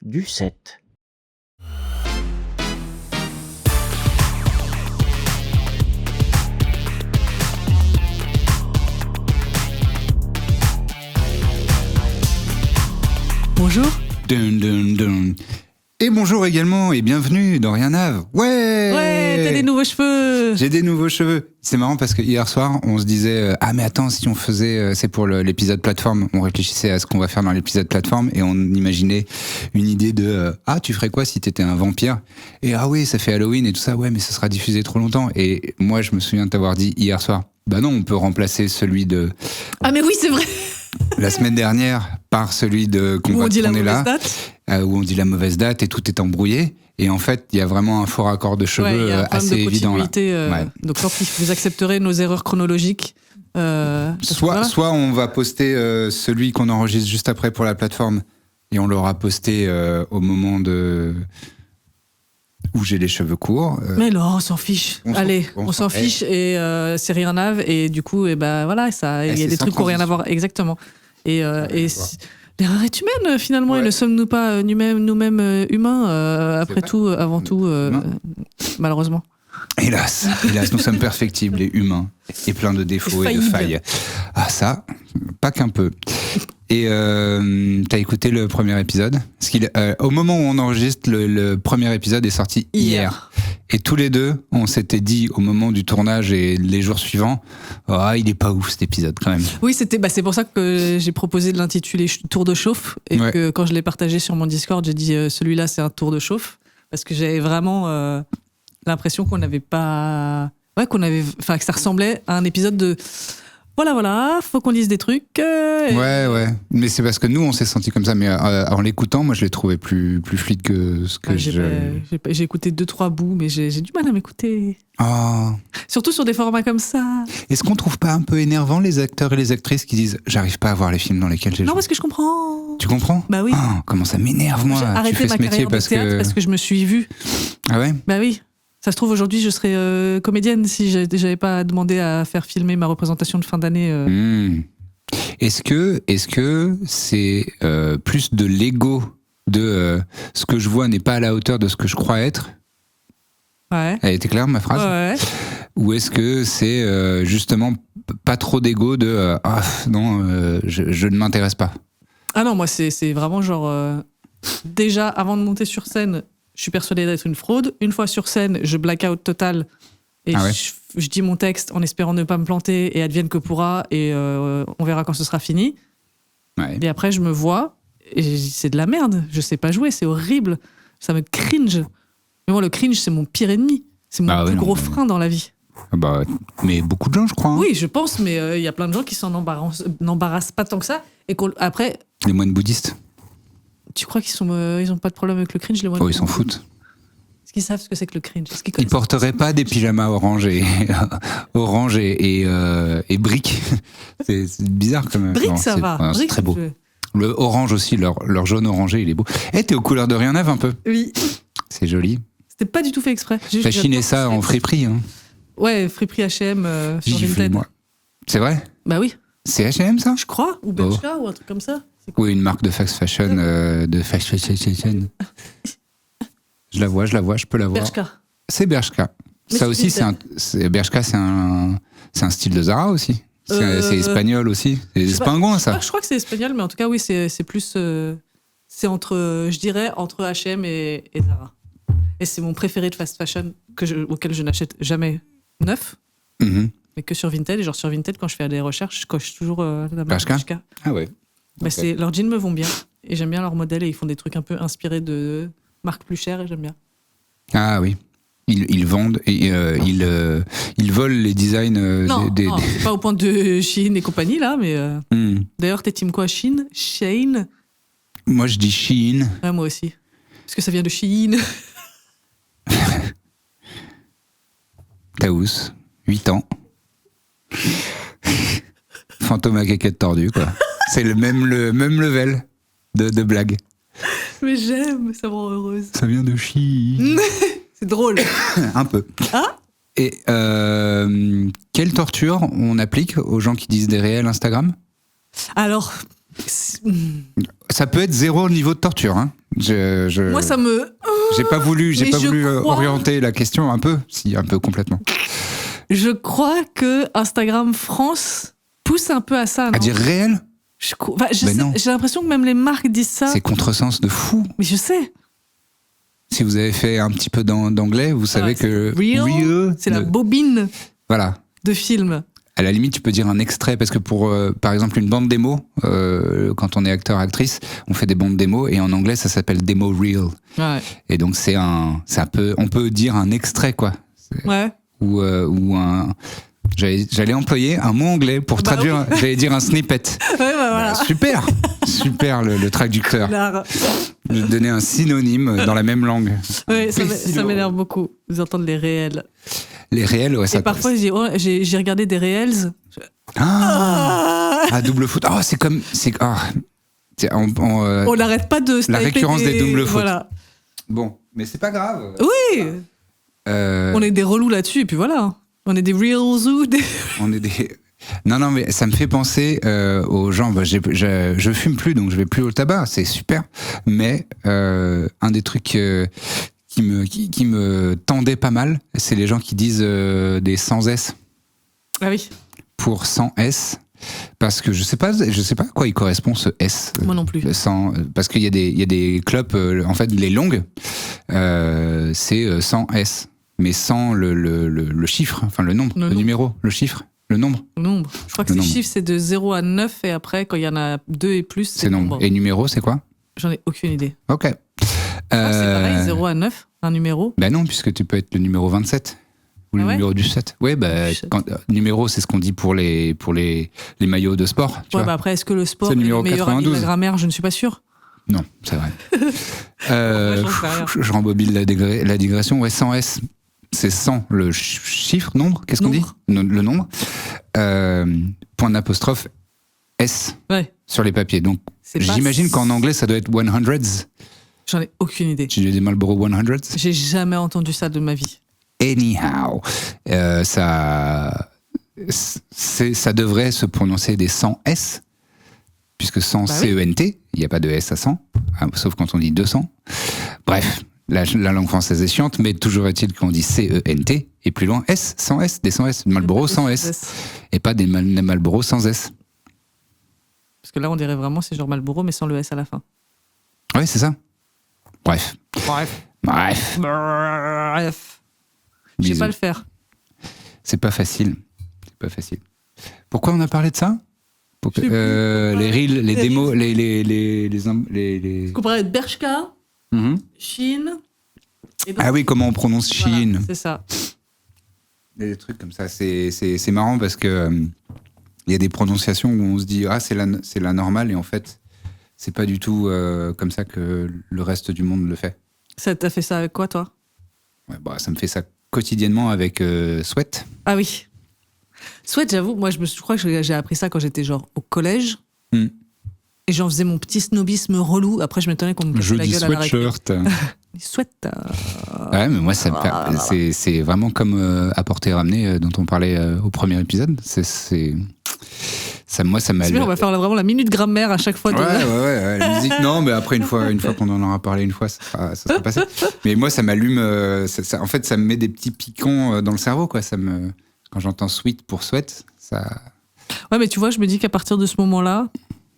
du 7. Bonjour. Dun, dun, dun. Et bonjour également et bienvenue dans Rien Ave. Ouais, t'as des nouveaux cheveux. J'ai des nouveaux cheveux. C'est marrant parce que hier soir, on se disait ah mais attends, si on faisait c'est pour l'épisode plateforme, on réfléchissait à ce qu'on va faire dans l'épisode plateforme et on imaginait une idée de ah tu ferais quoi si t'étais un vampire et ah oui, ça fait Halloween et tout ça. Ouais, mais ça sera diffusé trop longtemps et moi je me souviens de t'avoir dit hier soir. Bah non, on peut remplacer celui de Ah mais oui, c'est vrai. la semaine dernière par celui de qu'on Où va on dit la tourner mauvaise là. date. Où on dit la mauvaise date et tout est embrouillé. Et en fait, il y a vraiment un faux raccord de Ouais, il cheveux y a un problème assez de évident. Là. continuité. Ouais. Donc tant pis, vous accepterez nos erreurs chronologiques. Soit on va poster celui qu'on enregistre juste après pour la plateforme et on l'aura posté au moment de où j'ai les cheveux courts. Mais non, on s'en fiche. Allez, on s'en s'en- fiche et c'est Rien Ave et du coup, et ben voilà, ça, il y a c'est des sans trucs qui n'ont rien à transition. voir. Exactement. Et l'erreur est humaine finalement. Ouais. Et ne sommes-nous pas nous-mêmes humains après vrai. tout, avant tout, malheureusement. Hélas, nous sommes perfectibles et humains et plein de défauts et de Faillibles. failles. Ah ça, pas qu'un peu. Et t'as écouté le premier épisode? Parce au moment où on enregistre, le premier épisode est sorti hier. Et tous les deux, on s'était dit au moment du tournage et les jours suivants, ah il est pas ouf cet épisode quand même. Oui, c'est pour ça que j'ai proposé de l'intituler Tour de chauffe et Ouais. que quand je l'ai partagé sur mon Discord, j'ai dit celui-là c'est un tour de chauffe parce que j'avais vraiment l'impression qu'on n'avait pas, que ça ressemblait à un épisode de voilà, faut qu'on dise des trucs. Ouais, mais c'est parce que nous on s'est senti comme ça, mais en l'écoutant, moi je l'ai trouvé plus fluide que ce que J'ai écouté 2-3 bouts, mais j'ai du mal à m'écouter. Oh. Surtout sur des formats comme ça. Est-ce qu'on trouve pas un peu énervant les acteurs et les actrices qui disent j'arrive pas à voir les films dans lesquels j'ai Non, joué? parce que je comprends. Tu comprends? Bah oui. Oh, comment ça m'énerve moi. J'ai Tu arrêté fais ma ce métier carrière de théâtre parce que je me suis vue. Ah ouais? Bah oui. Ça se trouve, aujourd'hui, je serais comédienne si j'avais pas demandé à faire filmer ma représentation de fin d'année. Est-ce que c'est plus de l'ego de ce que je vois n'est pas à la hauteur de ce que je crois être? Ouais. Elle était claire ma phrase? Ouais. Ou est-ce que c'est justement pas trop d'ego de je ne m'intéresse pas? Ah non, moi, c'est vraiment genre. Déjà, avant de monter sur scène, je suis persuadée d'être une fraude. Une fois sur scène, je black-out total. Et Ah ouais. je dis mon texte en espérant ne pas me planter et advienne que pourra. Et on verra quand ce sera fini. Ouais. Et après, je me vois et je dis, c'est de la merde. Je sais pas jouer, c'est horrible. Ça me cringe. Mais moi, le cringe, c'est mon pire ennemi. C'est mon Ah ouais, plus non, gros mais- frein dans la vie. Bah, mais beaucoup de gens, je crois. Hein. Oui, je pense, mais il y a plein de gens qui s'en n'embarrassent pas tant que ça. Et après, Les moines bouddhistes. tu crois qu'ils ont pas de problème avec le cringe, les moines? Oh, ils s'en foutent. Est-ce qu'ils savent ce que c'est que le cringe? Est-ce qu'ils Ils connaissent? porteraient pas des pyjamas orange et briques. C'est bizarre quand même. Brique, Non, ça c'est- va. ouais, c'est Brique, très beau. je- Le orange aussi, leur jaune orangé, il est beau. T'es aux couleurs de Rien Neuf un peu. Oui. C'est joli. C'était pas du tout fait exprès. T'as chiné ça en friperie, hein. Ouais, friperie H&M sur J'y fais, Vinted. moi. C'est vrai? Bah oui, C'est H&M ça? je crois. Ou Bershka, ou un truc comme ça. C'est quoi? Oui, une marque de fast fashion, de fast fashion. Je la vois, je peux la voir. Bershka. C'est Bershka. Mais Ça c'est aussi, Vinted. Bershka, c'est un style de Zara aussi. C'est espagnol aussi. Je sais C'est pas. pingouin ça. Je crois que c'est espagnol, mais en tout cas, oui, c'est plus. C'est entre, je dirais, entre H&M et Zara. Et c'est mon préféré de fast fashion auquel je n'achète jamais neuf, Mhm. mais que sur Vinted. Et genre sur Vinted, quand je fais des recherches, je coche toujours la marque Bershka. Bershka. Ah ouais. Bah, Ok. leurs jeans me vont bien. Et j'aime bien leur modèle. Et ils font des trucs un peu inspirés de marques plus chères. Et j'aime bien. Ah oui. Ils vendent et ils volent les designs Non, c'est pas au point de Shein et compagnie, là. Mais d'ailleurs, t'es team quoi? Shein? Shein? Moi je dis Shein. Ouais, moi aussi. Parce que ça vient de Shein. Taous, 8 ans. Fantôme à caquette tordue quoi. C'est le même level de blague. Mais j'aime, ça me rend heureuse. Ça vient de Shein. C'est drôle. Un peu. Ah? Et quelle torture on applique aux gens qui disent des réels Instagram? Alors, Ça peut être zéro niveau de torture, hein. Moi, ça me... J'ai pas voulu Mais je crois- orienter la question un peu, si, un peu complètement. Je crois que Instagram France pousse un peu à ça, non? À dire réel, non. J'ai l'impression que même les marques disent ça. c'est contresens de fou. Mais je sais. Si vous avez fait un petit peu d'anglais, vous savez que Real, c'est la bobine Voilà. de film. À la limite, tu peux dire un extrait, parce que pour, par exemple, une bande démo, quand on est acteur-actrice, on fait des bandes démo, et en anglais, ça s'appelle démo reel. Ouais. Et donc, on peut dire un extrait, quoi. Ouais. Ou un... J'allais employer un mot anglais pour traduire, j'allais dire un snippet. Ouais, voilà. Super le traducteur. Je donnais un synonyme dans la même langue. Ouais, ça m'énerve beaucoup. Vous entendez les réels. Les réels, ouais, ça. Et parfois, j'ai regardé des réels. Double faute. On n'arrête pas de la récurrence des doubles fautes. Voilà. Bon, mais c'est pas grave. Oui. On est des relous là-dessus, et puis voilà. On est des reals ou des... On est des... Non, mais ça me fait penser aux gens. Je fume plus, donc je vais plus au tabac. C'est super. Mais un des trucs qui me tendait pas mal, c'est les gens qui disent des sans S. Ah oui. Pour 100 S. Parce que je sais pas à quoi il correspond ce S. Moi non plus. Parce qu'il y a des clubs, en fait, les longues, c'est 100 S. Mais sans le chiffre, enfin le nombre, le numéro, le chiffre, le nombre. Le nombre. Je crois que ces chiffres, c'est de 0 à 9, et après, quand il y en a 2 et plus, c'est nombre. Et numéro, c'est quoi? J'en ai aucune idée. Ok. C'est pareil, 0 à 9, un numéro? Ben non, puisque tu peux être le numéro 27. Ou le numéro du 7. Oui, numéro, c'est ce qu'on dit pour les maillots de sport. Tu vois. Après, est-ce que le sport est est le numéro meilleur ami de 92. la grammaire? Je ne suis pas sûre. Non, c'est vrai. J'en sais rien. Je rembobine la digression. Ouais, 100 S. C'est 100, le chiffre, nombre, qu'est-ce qu'on dit? Le nombre. Point d'apostrophe S sur les papiers. Donc, j'imagine qu'en anglais, ça doit être 100s. J'en ai aucune idée. Tu dis des Marlboro 100s? J'ai jamais entendu ça de ma vie. Anyhow, ça devrait se prononcer des 100 S, puisque 100 C-E-N-T, il n'y a pas de S à 100, sauf quand on dit 200. Bref. La langue française est chiante, mais toujours est-il qu'on dit C-E-N-T, et plus loin S, sans S, des 100 S, Marlboro sans S, et pas des Marlboro sans S. Parce que là, on dirait vraiment c'est genre Marlboro, mais sans le S à la fin. Ouais, c'est ça. Bref. Je sais pas le faire. C'est pas facile. Pourquoi on a parlé de ça? Les reels, les démos, les... Comparé avec Bershka, Shein. Ah oui, comment on prononce Shein. Voilà, c'est ça. Il y a des trucs comme ça. C'est marrant parce que il y a des prononciations où on se dit c'est la normale, et en fait c'est pas du tout comme ça que le reste du monde le fait. Ça t'a fait ça avec quoi, toi? Ça me fait ça quotidiennement avec Sweat. Ah oui. Sweat, j'avoue, moi je crois que j'ai appris ça quand j'étais genre au collège. Et j'en faisais mon petit snobisme relou. Après, je m'étonnais qu'on me cassait la gueule à la récré. Sweat. Ouais, mais moi, c'est vraiment comme apporter et ramener dont on parlait au premier épisode. Moi, ça m'a... C'est bien, on va faire vraiment la minute grammaire à chaque fois. Ouais. La musique, non, mais après, une fois qu'on en aura parlé une fois, ça sera passé. Mais moi, ça m'allume... en fait, ça me met des petits piquants dans le cerveau, quoi. Quand j'entends sweat pour sweat, ça... Ouais, mais tu vois, je me dis qu'à partir de ce moment-là,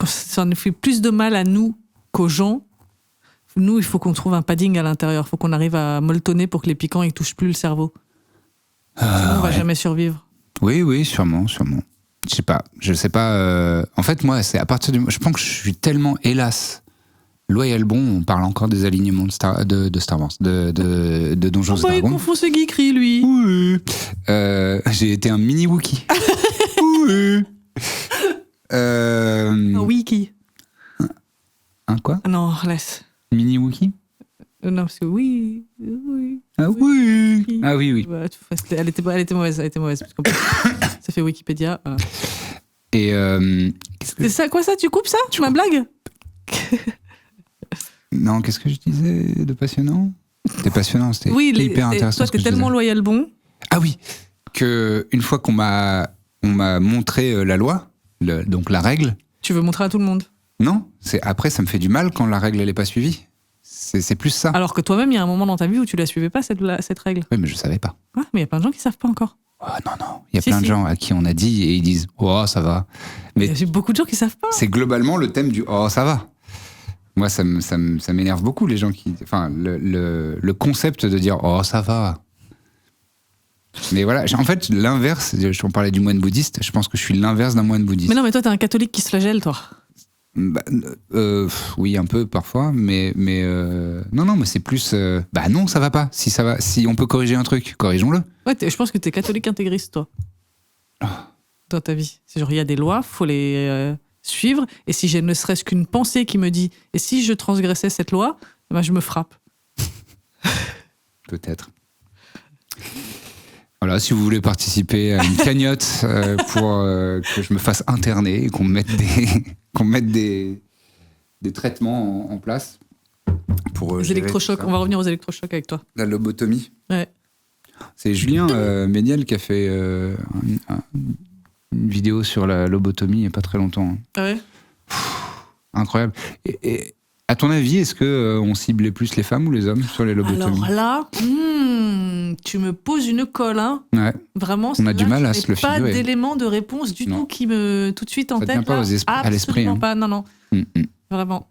ça nous fait plus de mal à nous qu'aux gens. Nous, il faut qu'on trouve un padding à l'intérieur. Il faut qu'on arrive à molletonner pour que les piquants ne touchent plus le cerveau. Sinon, on va jamais survivre. Oui, sûrement. Je sais pas. En fait, moi, c'est à partir du... Je pense que je suis tellement, hélas, loyal bon. On parle encore des alignements de Star Wars, de Donjons et Dragons. Il confond ce geekery, lui. Oui. J'ai été un mini Wookie. Oui. Un wiki. Un quoi? Non, laisse. Mini Wookie? Non, parce que oui. Ah oui. Ah oui. Ouais, elle était mauvaise. Parce ça fait Wikipédia. Et c'est ça, quoi ça? Tu coupes ça? Ma blague? Non, qu'est-ce que je disais de passionnant? C'était passionnant, c'était hyper intéressant. Toi, t'es tellement loyal bon. Ah oui, que une fois qu'on m'a montré la loi, donc la règle. Tu veux montrer à tout le monde? Non, après ça me fait du mal quand la règle elle est pas suivie. C'est plus ça. Alors que toi-même, il y a un moment dans ta vie où tu la suivais pas, cette règle. Oui, mais je savais pas. Ouais, mais il y a plein de gens qui savent pas encore. Oh, non. Il y a plein de gens à qui on a dit et ils disent « Oh, ça va ». Mais Il y a beaucoup de gens qui savent pas. c'est globalement le thème du « Oh, ça va ». Moi, ça m'énerve beaucoup, les gens qui... Enfin, le concept de dire « Oh, ça va ». Mais voilà, en fait, l'inverse, on parlait du moine bouddhiste, je pense que je suis l'inverse d'un moine bouddhiste. Mais non, mais toi, t'es un catholique qui se flagelle, toi. Oui, un peu parfois, mais non, mais c'est plus... non, ça va pas. Si on peut corriger un truc, corrigeons-le. Ouais, je pense que t'es catholique intégriste, toi. Dans ta vie. C'est genre, il y a des lois, faut les suivre, et si j'ai ne serait-ce qu'une pensée qui me dit « Et si je transgressais cette loi ?» ben, je me frappe. Peut-être. Voilà, si vous voulez participer à une cagnotte pour que je me fasse interner et qu'on mette des traitements en place pour les électrochocs. On va revenir aux électrochocs avec toi. La lobotomie. Ouais. C'est Julien Méniel qui a fait une vidéo sur la lobotomie il n'y a pas très longtemps. Ah ouais. Incroyable. Et à ton avis, est-ce que on ciblait plus les femmes ou les hommes sur les lobotomies? Alors là, tu me poses une colle, hein. Ouais. Vraiment, on a du mal à se le figurer. Pas d'élément de réponse du tout qui me tout de suite en ça tête. Ça ne vient pas à l'esprit. Absolument pas, non. Vraiment.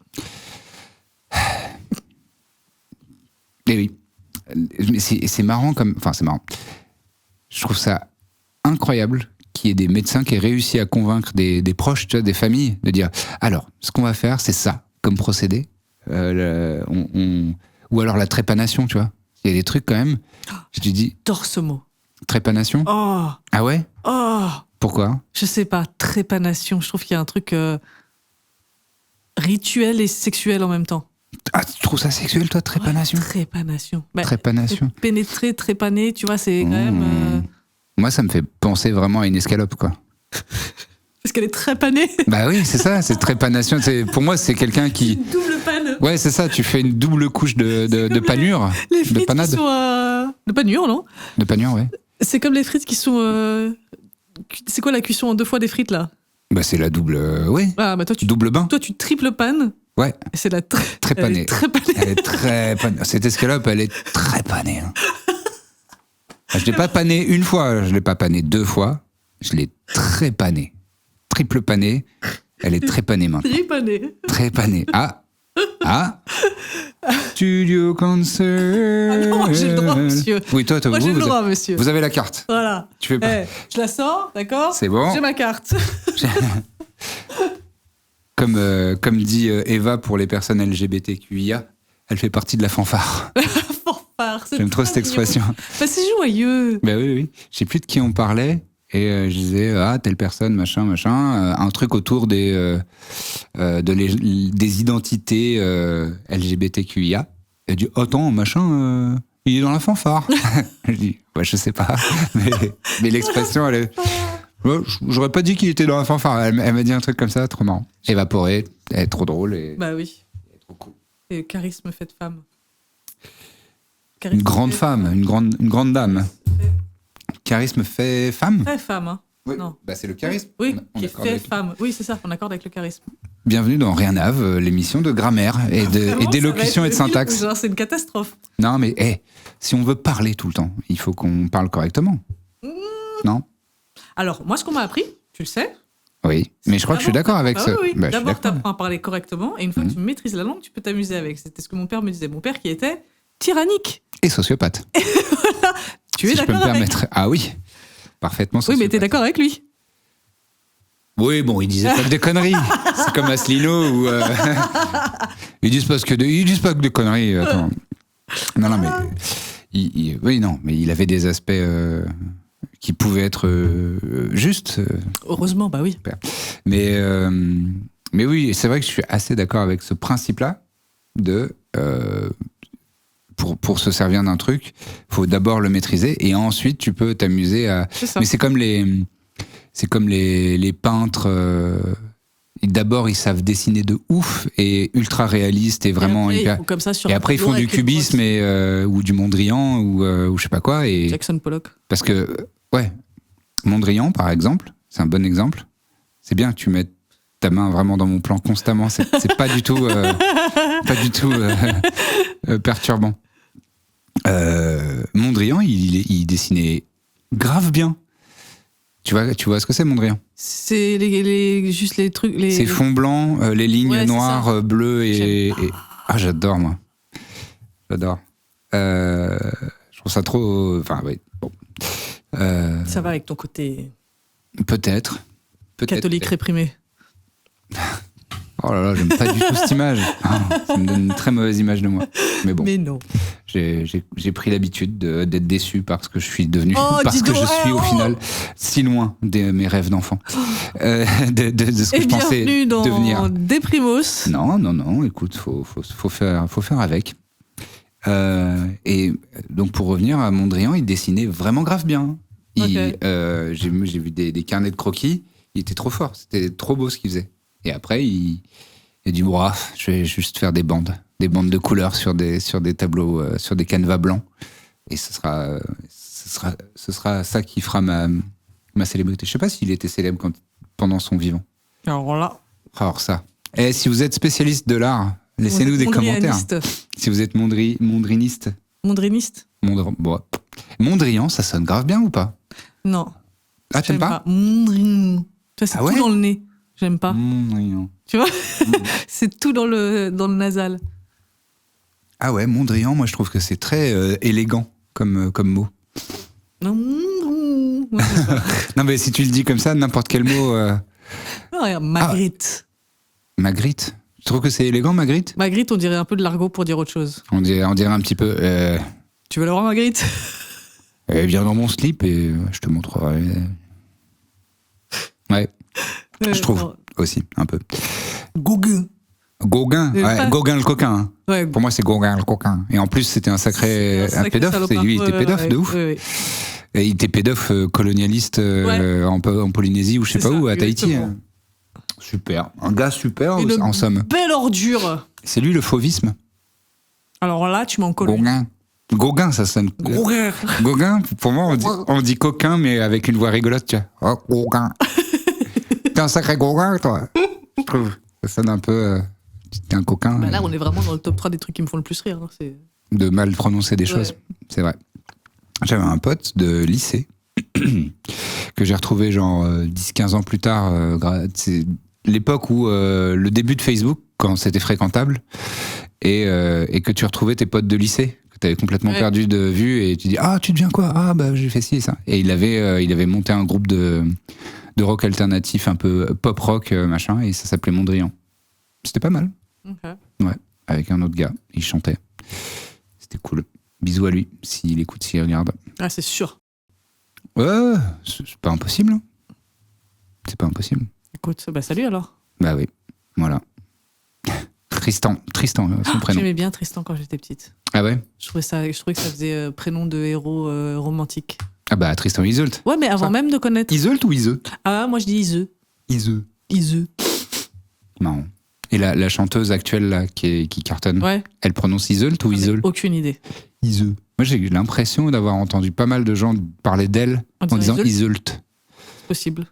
Et oui. Mais c'est marrant comme... Enfin, c'est marrant. Je trouve ça incroyable qu'il y ait des médecins qui aient réussi à convaincre des proches, tu vois, des familles, de dire alors, ce qu'on va faire, c'est ça, comme procédé. Ou alors la trépanation, tu vois. Il y a des trucs quand même. Je te dis. J'adore ce mot. Trépanation. Oh. Ah ouais. Oh. Pourquoi? Je sais pas. Trépanation. Je trouve qu'il y a un truc rituel et sexuel en même temps. Ah, tu trouves ça sexuel, toi, trépanation? Ouais, trépanation. Trépanation. Pénétrer, trépaner, tu vois, c'est quand même. Moi, ça me fait penser vraiment à une escalope, quoi. Parce qu'elle est trépanée. Bah oui, c'est ça, c'est trépanation. Pour moi, c'est quelqu'un qui. Une double panne. Ouais, c'est ça, tu fais une double couche de panure. Les frites de panade. Qui sont, de panure, non? De panure, ouais. C'est comme les frites qui sont. C'est quoi la cuisson en 2 fois des frites, là? Bah, c'est la double. Ouais. Ah, bah toi, double bain. Toi, tu triples panne. Ouais. Et c'est la trépanée. Elle est très panée. Cette escalope, elle est très panée. Hein. Je l'ai pas panée une fois, je l'ai pas panée 2 fois. Je l'ai très panée. Triple panée. Elle est très panée maintenant. Très panée. Ah. Studio Concert. Ah non, j'ai le droit, monsieur. Oui, toi, moi, j'ai le droit, monsieur. Vous avez la carte. Voilà. Tu fais pas. Je la sors, d'accord? C'est bon. J'ai ma carte. Comme dit Eva pour les personnes LGBTQIA, elle fait partie de la fanfare. La fanfare. J'aime trop cette expression. Bah, c'est joyeux. Bah oui. Je sais plus de qui on parlait. Et je disais, telle personne, machin. Un truc autour des identités LGBTQIA. Elle dit, attends, machin, il est dans la fanfare. Je dis, ouais, je sais pas. Mais l'expression, elle est... J'aurais pas dit qu'il était dans la fanfare. Elle m'a dit un truc comme ça, trop marrant. Évaporé, elle est trop drôle. Bah oui. Elle est trop cool. Et charisme fait de femme. Une grande femme, une grande dame. Charisme fait femme? Fait femme, hein. Oui. Non. Bah c'est le charisme. Oui, qui fait femme. Oui, c'est ça, on accorde avec le charisme. Bienvenue dans Rien Ave, l'émission de grammaire et d'élocution et de syntaxe. Genre, c'est une catastrophe. Non, mais si on veut parler tout le temps, il faut qu'on parle correctement. Non? Alors, moi, ce qu'on m'a appris, tu le sais. Oui, mais je crois que je suis d'accord avec ça. Oui. Bah, d'abord, tu apprends à parler correctement, et une fois que tu maîtrises la langue, tu peux t'amuser avec. C'était ce que mon père me disait. Mon père qui était tyrannique. Et sociopathe. Voilà. Tu es d'accord avec? Ah oui, parfaitement sociopathe. Oui, mais t'es d'accord avec lui? Oui, bon, il disait pas que des conneries. C'est comme Asselineau où ils disent pas que des conneries. Attends. Non, mais mais il avait des aspects qui pouvaient être justes. Heureusement, bah oui. Mais oui, c'est vrai que je suis assez d'accord avec ce principe-là de pour se servir d'un truc, faut d'abord le maîtriser et ensuite tu peux t'amuser à. Mais c'est comme les peintres. D'abord, ils savent dessiner de ouf et ultra réaliste et vraiment hyper. Et après, ils font du cubisme ou du Mondrian ou je sais pas quoi. Et Jackson Pollock. Parce que, ouais, Mondrian, par exemple, c'est un bon exemple. C'est bien que tu mettes ta main vraiment dans mon plan constamment. C'est pas du tout. perturbant. Mondrian, il dessinait grave bien. Tu vois ce que c'est, Mondrian? C'est juste les trucs. C'est fond blanc, les lignes Ouais, noires, bleues et... J'aime Ah, j'adore, moi. J'adore. Je trouve ça trop... Enfin, oui, bon. Ça va avec ton côté Peut-être. catholique réprimé. Oh là là, j'aime pas du tout cette image. Ah, ça me donne une très mauvaise image de moi. Mais bon, Mais non. j'ai pris l'habitude d'être déçu parce que je suis devenu, Oh, parce dis que donc, je suis au final si loin de mes rêves d'enfant, de ce que Et je pensais bienvenue dans devenir. Déprimos. Non, écoute, faut faire avec. Et donc pour revenir à Mondrian, il dessinait vraiment grave bien. J'ai vu des carnets de croquis, il était trop fort, c'était trop beau ce qu'il faisait. Et après, il a dit, je vais juste faire des bandes de couleurs sur des tableaux, sur des canevas blancs. Et ce sera ça qui fera ma célébrité. Je sais pas s'il était célèbre pendant son vivant. Alors là. Alors ça. Et si vous êtes spécialiste de l'art, laissez-nous des commentaires. Si vous êtes mondriniste. Mondriniste. Mondrian, ça sonne grave bien ou pas? Non. Ah, t'aimes pas? Mondrian. Tu vois, c'est tout dans le nez. J'aime pas. Mondrian. Tu vois, c'est tout dans le nasal. Ah ouais, Mondrian, moi je trouve que c'est très élégant comme mot. Non, non mais si tu le dis comme ça, n'importe quel mot... Non, regarde, Magritte. Magritte. Tu trouves que c'est élégant, Magritte? Magritte, on dirait un peu de l'argot pour dire autre chose. On dirait un petit peu... Tu veux le voir, Magritte? Viens dans mon slip et je te montrerai. Ouais. Je trouve non. aussi, un peu. Gauguin. Gauguin, Gauguin le coquin. Hein. Ouais. Pour moi, c'est Gauguin le coquin. Et en plus, c'était un sacré pédophile. Salopard. Lui, il était pédophile de ouf. Ouais. Et il était pédophile colonialiste en Polynésie ou je sais pas où, à Tahiti. Exactement. Super. Un gars super, en Une somme. belle ordure. C'est lui le fauvisme? Alors là, tu m'en colles. Gauguin, ça sonne. Gauguin, pour moi, on dit coquin, mais avec une voix rigolote, tu vois. Oh, Gauguin. T'es un sacré Gauguin, toi. Je trouve. Ça sonne un peu. T'es un coquin. Bah là, on est vraiment dans le top 3 des trucs qui me font le plus rire. Hein. De mal prononcer des choses. C'est vrai. J'avais un pote de lycée que j'ai retrouvé genre 10-15 ans plus tard. C'est l'époque où le début de Facebook, quand c'était fréquentable, et que tu retrouvais tes potes de lycée que tu avais complètement perdu de vue et tu dis tu deviens quoi? Ah bah j'ai fait ci et ça. Et il avait monté un groupe de rock alternatif un peu pop rock machin et ça s'appelait Mondrian. C'était pas mal. Okay. Ouais, avec un autre gars, il chantait. C'était cool. Bisous à lui s'il écoute, s'il regarde. Ah, c'est sûr. Ouais, c'est pas impossible. C'est pas impossible. Écoute, bah salut alors. Bah oui, voilà. Tristan, son prénom. J'aimais bien Tristan quand j'étais petite. Ah ouais? Je trouvais que ça faisait prénom de héros romantique. Ah bah Tristan Iseult. Ouais, mais avant même de connaître. Iseult ou Iseux? Ah, moi je dis Iseux. Iseux. Marrant. Et la chanteuse actuelle là, qui cartonne, elle prononce Iseult ou Iseult? Aucune idée. Iseux. Moi j'ai eu l'impression d'avoir entendu pas mal de gens parler d'elle en disant Iseult. C'est possible.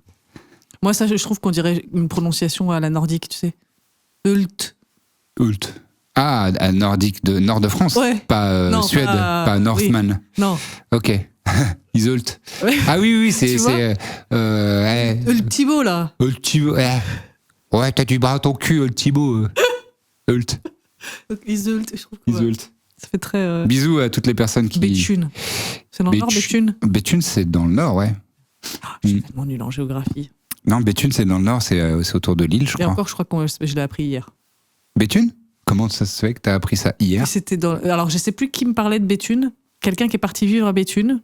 Moi ça je trouve qu'on dirait une prononciation à la nordique, tu sais. Ult. Ah, à nordique, de nord de France, pas non, Suède, pas Northman. Oui. Non. Ok. Iseult. Ouais. Ah oui, c'est Ultimo là. Ultimo. Ouais, t'as du bras à ton cul, Ultimo. Ult. Iseult, je trouve. Iseult. Ça fait très. Bisous à toutes les personnes qui. Béthune. C'est dans le nord, Béthune? Béthune, c'est dans le nord, ouais. Je suis tellement nul en géographie. Non, Béthune, c'est dans le nord, c'est autour de Lille, je crois. Et encore, je crois que je l'ai appris hier. Béthune? Comment ça se fait que t'as appris ça hier? Alors, je sais plus qui me parlait de Béthune. Quelqu'un qui est parti vivre à Béthune.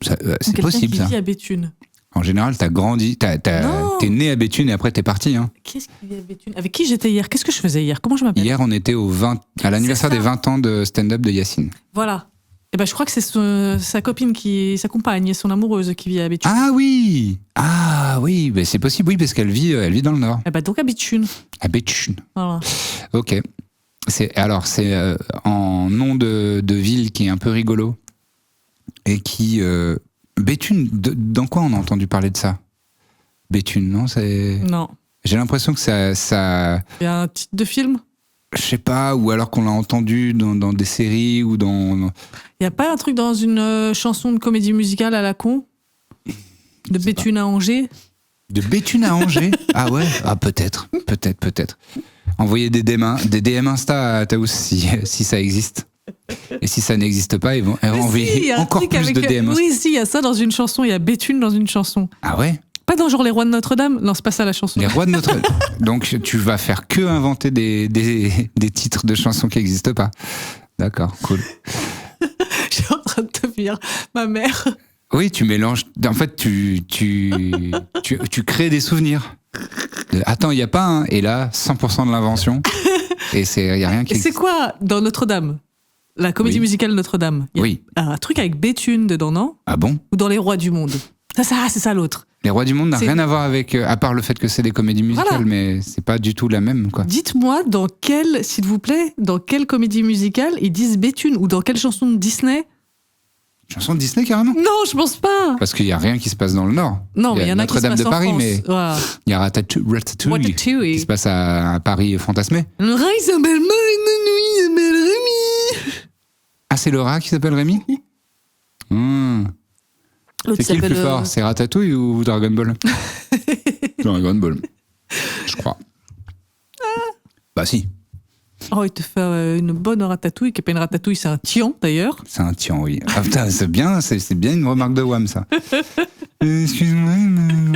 C'est possible, ça. Quelqu'un qui vit à Béthune. En général, t'as grandi, t'es né à Béthune et après t'es parti. Hein. Qu'est-ce qui vit à Béthune? Avec qui j'étais hier? Qu'est-ce que je faisais hier? Comment je m'appelle? Hier, on était à l'anniversaire des 20 ans de stand-up de Yacine. Voilà. Et ben, je crois que c'est sa copine, sa compagne, son amoureuse qui vit à Béthune. Ah oui, ben c'est possible, oui, parce qu'elle vit dans le nord. Et ben, donc à Béthune. À Béthune. Voilà. Ok. C'est en nom de ville qui est un peu rigolo et qui Béthune. Dans quoi on a entendu parler de ça? Béthune, non? Non. J'ai l'impression que ça. Il y a un titre de film? Je sais pas, ou alors qu'on l'a entendu dans des séries ou dans... Y a pas un truc dans une chanson de comédie musicale à la con? De Béthune à Angers? De Béthune à Angers? Ah ouais? Ah peut-être. Envoyez des DM Insta à Taous si ça existe. Et si ça n'existe pas, ils vont envoyer encore plus de DM. Oui, si, il y a ça dans une chanson, il y a Béthune dans une chanson. Ah ouais? Pas dans genre Les Rois de Notre-Dame? Non, c'est pas ça la chanson. Les Rois de Notre-Dame. Donc tu vas faire que inventer des titres de chansons qui n'existent pas. D'accord, cool. Je suis en train de te dire, ma mère. Oui, tu mélanges. En fait, tu crées des souvenirs. Attends, il n'y a pas un. Et là, 100% de l'invention. Et il n'y a rien qui Et c'est existe. quoi dans Notre-Dame? La comédie musicale Notre-Dame. Il y a Oui. un truc avec Béthune dedans, non? Ah bon? Ou dans Les Rois du Monde? C'est ça l'autre. Les Rois du Monde n'a C'est- rien à voir avec, à part le fait que c'est des comédies musicales, Voilà. mais c'est pas du tout la même, quoi. Dites-moi s'il vous plaît, dans quelle comédie musicale ils disent Béthune? Ou dans quelle chanson de Disney? Chanson de Disney, carrément? Non, je pense pas. Parce qu'il n'y a rien qui se passe dans le Nord. Non, mais il y en a qui se Notre-Dame passent de en Paris, France. mais Voilà. il y a Ratatouille qui se passe à Paris fantasmé. Le rat, il s'appelle Marie-Nounouille, il s'appelle Rémi. Ah, c'est le rat qui s'appelle Rémi? L'autre C'est qui le plus s'appelle, fort? C'est Ratatouille ou Dragon Ball? Dragon Ball, je crois. Bah si, Oh, il te fait une bonne ratatouille, qui n'est pas une ratatouille, c'est un tian d'ailleurs. c'est un tian, oui. Ah putain, c'est bien une remarque de Wham, ça. Excuse-moi,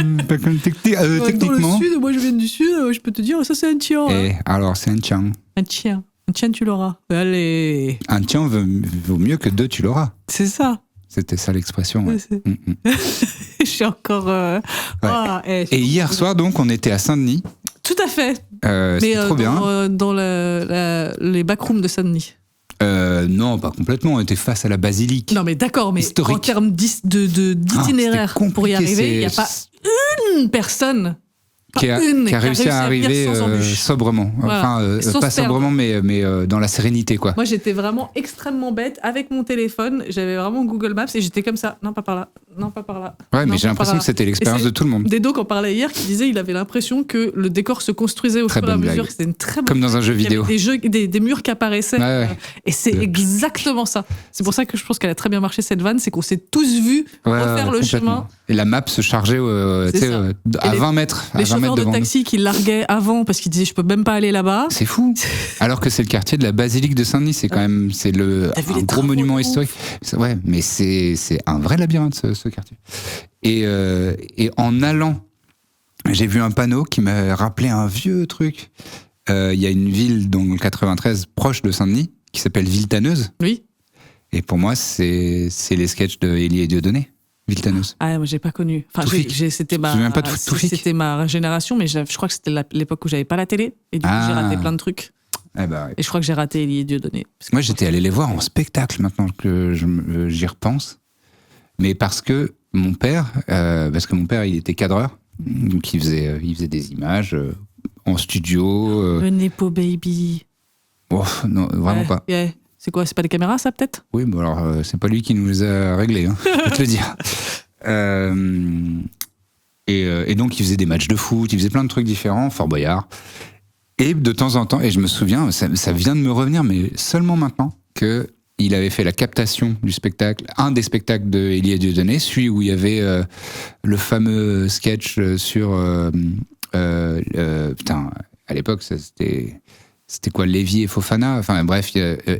mais pas comme techniquement. Dans le sud, moi je viens du sud, je peux te dire, ça c'est un tian. Et alors, c'est un tian. Un tien. Un tien, tu l'auras. Allez, Un tian vaut mieux que deux, tu l'auras. c'est ça. C'était ça l'expression. Ouais. Ouais, c'est- Mm, mm. Je suis encore. Et hier soir, donc, on était à Saint-Denis. Tout à fait. C'était trop bien. Dans les backrooms de Saint-Denis. Non, pas complètement. On était face à la basilique. Non, mais d'accord, mais Historique. en termes d'itinéraire c'était pour y compliqué, arriver, il n'y a c'est- pas une personne qui a réussi à venir arriver sans embûche. sobrement. Voilà. Enfin, Sans pas se perdre. sobrement, mais dans la sérénité, quoi. Moi, j'étais vraiment extrêmement bête avec mon téléphone. J'avais vraiment Google Maps et j'étais comme ça. Non, pas par là. Non, pas par là. Ouais, Non, mais j'ai pas l'impression par que là. c'était l'expérience Et c'est de tout le monde. Dedo qui en parlait hier, qui disait il avait l'impression que le décor se construisait au Très fur et à bonne mesure. blague. C'était une très bonne Comme dans un jeu Il y avait vidéo. des murs qui apparaissaient. Ouais, ouais. Et c'est Euh, exactement ça. C'est pour ça que je pense qu'elle a très bien marché cette vanne. C'est qu'on s'est tous vus Ouais, refaire le complètement. chemin. Et la map se chargeait C'est tu sais, ça. à Et 20 mètres. À Les 20 mètres chauffeurs de devant nous. taxi qui larguaient avant parce qu'ils disaient je peux même pas aller là-bas. C'est fou. Alors que c'est le quartier de la basilique de Saint-Denis. C'est quand même T'as vu un les gros travaux monument de ouf. historique. Ouais, mais c'est un vrai labyrinthe, ce quartier. Et en allant, j'ai vu un panneau qui m'a rappelé un vieux truc. Il y a une ville dans le 93 proche de Saint-Denis qui s'appelle Villetaneuse. Oui. Et pour moi, c'est les sketchs de Élie et Dieudonné. Villetaneuse. Ah, moi j'ai pas connu. Enfin, Toufik. c'était Tu te souviens pas de Toufik? c'était ma génération, mais je crois que c'était l'époque où j'avais pas la télé et du coup Ah. j'ai raté plein de trucs. Eh ben, Et je crois que j'ai raté Élie et Dieudonné. Parce que moi, j'étais allé les voir en spectacle maintenant que j'y repense. Mais parce que mon père, il était cadreur, donc il faisait des images en studio. Le Nepo Baby. Oh, non, vraiment Ouais, pas. yeah. C'est quoi? C'est pas des caméras ça peut-être? Oui, bon alors c'est pas lui qui nous les a réglés, hein, je peux te le dire. Et donc il faisait des matchs de foot, il faisait plein de trucs différents, Fort Boyard. Et de temps en temps, et je me souviens, ça vient de me revenir, mais seulement maintenant, que il avait fait la captation du spectacle, un des spectacles de Élie et Dieudonné, celui où il y avait le fameux sketch sur putain, à l'époque c'était quoi, Lévy et Fofana, enfin bref,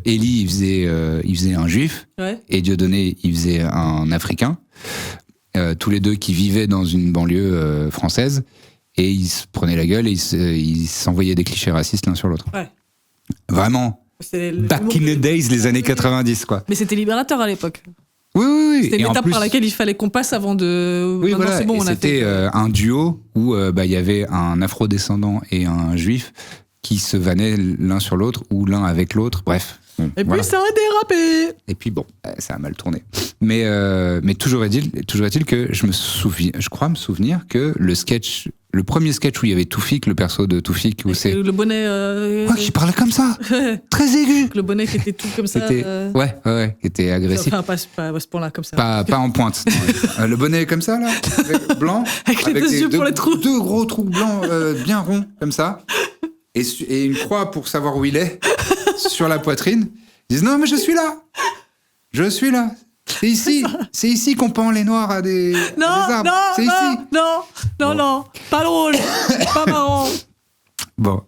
Élie il faisait un juif Ouais. et Dieudonné il faisait un africain, tous les deux qui vivaient dans une banlieue française. Et ils se prenaient la gueule et ils s'envoyaient des clichés racistes l'un sur l'autre. Ouais. Vraiment, C'était back in the days, les années 90, quoi. Mais c'était libérateur à l'époque. Oui, oui, oui. C'était Et en l'étape plus- par laquelle il fallait qu'on passe avant de. Oui, Maintenant, voilà. c'est bon, Et on a c'était fait. un duo où il y avait un afro-descendant et un juif qui se vannaient l'un sur l'autre ou l'un avec l'autre. Bref. Bon, Et voilà. puis ça a dérapé. Et puis bon, ça a mal tourné. Mais toujours est-il que je crois me souvenir que le premier sketch où il y avait Toufik, le perso de Toufik, où c'est Le bonnet. ouais, qui parlait comme ça, très aigu. Le bonnet qui était tout comme ça. C'était ouais, qui était agressif. Enfin, pas à ce point-là, comme ça. Pas en pointe. Non. Le bonnet comme ça là, blanc, Avec les deux yeux pour les trous. deux gros trous blancs bien ronds comme ça. et une croix pour savoir où il est sur la poitrine. Ils disent non, mais je suis là. Je suis là. C'est ici qu'on pend les noirs à des arbres. C'est ici. Non, pas drôle, pas marrant. Bon,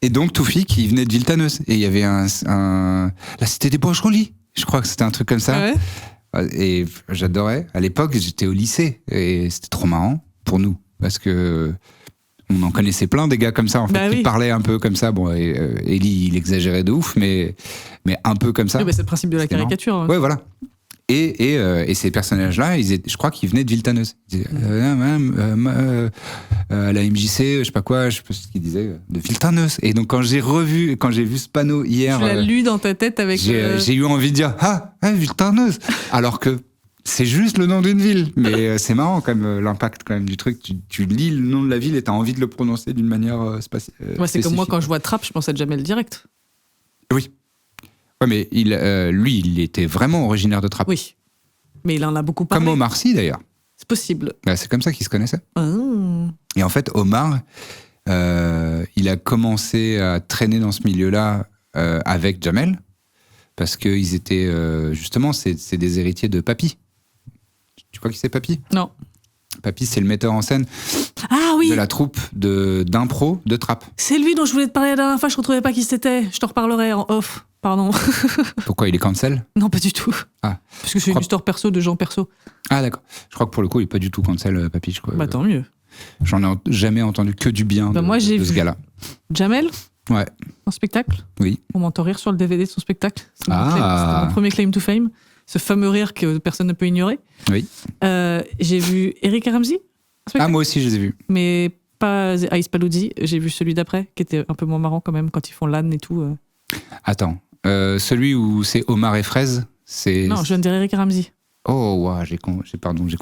et donc Toufi qui venait de Villetaneuse. Et il y avait la Cité des Bois-Roulis. Je crois que c'était un truc comme ça. Ouais. Et j'adorais. À l'époque, j'étais au lycée et c'était trop marrant pour nous parce que on en connaissait plein des gars comme ça en fait, qui parlaient un peu comme ça. Bon, Ellie, il exagérait de ouf, mais un peu comme ça. Oui, c'est le principe de la caricature. Hein. Ouais, voilà. Et ces personnages-là, je crois qu'ils venaient de Villetaneuse. Ils disaient, à la MJC, je sais pas ce qu'ils disaient, de Villetaneuse. Et donc quand j'ai vu ce panneau hier, tu l'as lu dans ta tête avec. J'ai eu envie de dire Villetaneuse, alors que c'est juste le nom d'une ville. Mais c'est marrant quand même l'impact quand même du truc. Tu lis le nom de la ville et t'as envie de le prononcer d'une manière spécifique. Ouais, c'est comme moi quand je vois Trappes, je pense à Jamel direct. Oui. Ouais, mais lui, il était vraiment originaire de Trappes. Oui, mais il en a beaucoup parlé. Comme Omar Sy, d'ailleurs. C'est possible. Bah, c'est comme ça qu'ils se connaissaient. Et en fait, Omar, il a commencé à traîner dans ce milieu-là avec Jamel, parce qu'ils étaient, justement, c'est des héritiers de Papy. Tu crois qui c'est Papy ? Non. Papy, c'est le metteur en scène de la troupe d'impro de Trappes. C'est lui dont je voulais te parler la dernière fois, je ne retrouvais pas qui c'était. Je t'en reparlerai en off. Pardon. Pourquoi il est cancel ? Non, pas du tout. Ah. Parce que c'est une histoire perso de gens perso. Ah, d'accord. Je crois que pour le coup, il n'est pas du tout cancel, Papy. Je crois. Bah, tant mieux. J'en ai jamais entendu que du bien moi, j'ai de ce gars-là. Jamel ? Ouais. En spectacle ? Oui. On m'entend rire sur le DVD de son spectacle. C'était mon premier claim to fame. Ce fameux rire que personne ne peut ignorer. Oui. J'ai vu Eric et Ramsey. Ah, moi aussi, je les ai vus. Mais pas Aïs Paluzzi. J'ai vu celui d'après, qui était un peu moins marrant quand même, quand ils font l'âne et tout. Attends. Celui où c'est Omar et Fraise, c'est... Non, je viens de dire Eric et Ramsey. Oh, wow, j'ai confondu.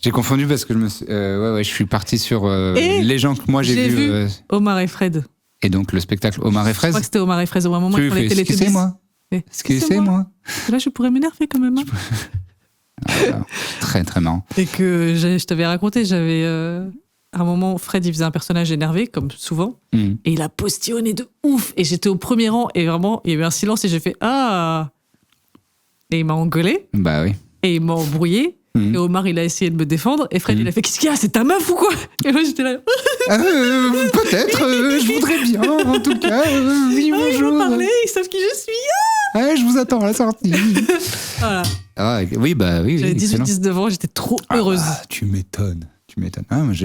J'ai confondu parce que je suis parti sur les gens que moi j'ai vu Omar et Fred. Et donc le spectacle Omar et Fraise. Je crois que c'était Omar et Fraise au moment où il fallait Excusez-moi. Excusez-moi. Là, je pourrais m'énerver quand même. Très, très marrant. Et que je t'avais raconté, j'avais... à un moment, Fred, il faisait un personnage énervé, comme souvent, et il a postillonné de ouf. Et j'étais au premier rang, et vraiment, il y a eu un silence, et j'ai fait « Ah !» Et il m'a engueulé. Bah oui. Et il m'a embrouillé. Et Omar, il a essayé de me défendre. Et Fred, il a fait « Qu'est-ce qu'il y a ? C'est ta meuf ou quoi ?» Et moi, j'étais là... Peut-être, je voudrais bien, en tout cas. Oui, bonjour. Ils vont parler, ils savent qui je suis. Je vous attends à la sortie. Voilà. Oui, bah oui. J'avais 18-19 ans, j'étais trop heureuse. Tu m'étonnes.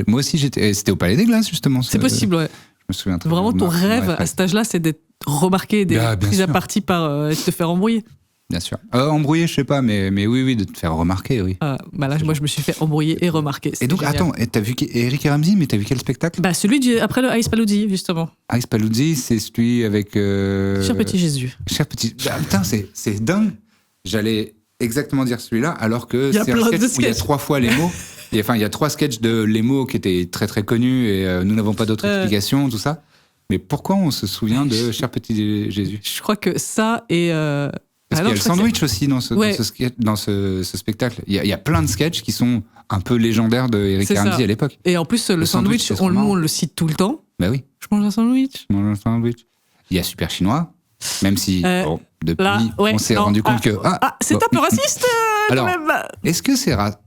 Moi aussi, c'était au Palais des Glaces, justement. C'est possible, ouais. Je me souviens très bien. Vraiment, ton rêve à cet âge-là, c'est d'être remarqué, d'être pris à partie par te faire embrouiller. Bien sûr. Embrouiller, je sais pas, mais oui, de te faire remarquer, oui. Là, moi, je me suis fait embrouiller et remarquer. Et donc, génial. Attends, t'as vu Eric et Ramsey, mais t'as vu quel spectacle ? Celui après le Aïs Paluzzi, justement. Aïs Paluzzi, c'est celui avec... Cher petit Jésus. Cher petit... putain, c'est dingue. J'allais exactement dire celui-là, alors que c'est un sketch où il y a 3 fois les mots. Il y a 3 sketchs de les mots qui étaient très très connus et nous n'avons pas d'autre explication, tout ça. Mais pourquoi on se souvient de Cher petit Jésus ? Je crois que ça et... Parce qu'il y a le sandwich aussi dans ce spectacle. Il y a plein de sketchs qui sont un peu légendaires de Eric et Ramsey à l'époque. Et en plus, le sandwich, on le cite tout le temps. Bah oui. Je mange un sandwich. Il y a Super Chinois, même si depuis, on s'est rendu compte que... c'est un peu raciste alors, quand même. Est-ce que c'est raciste ?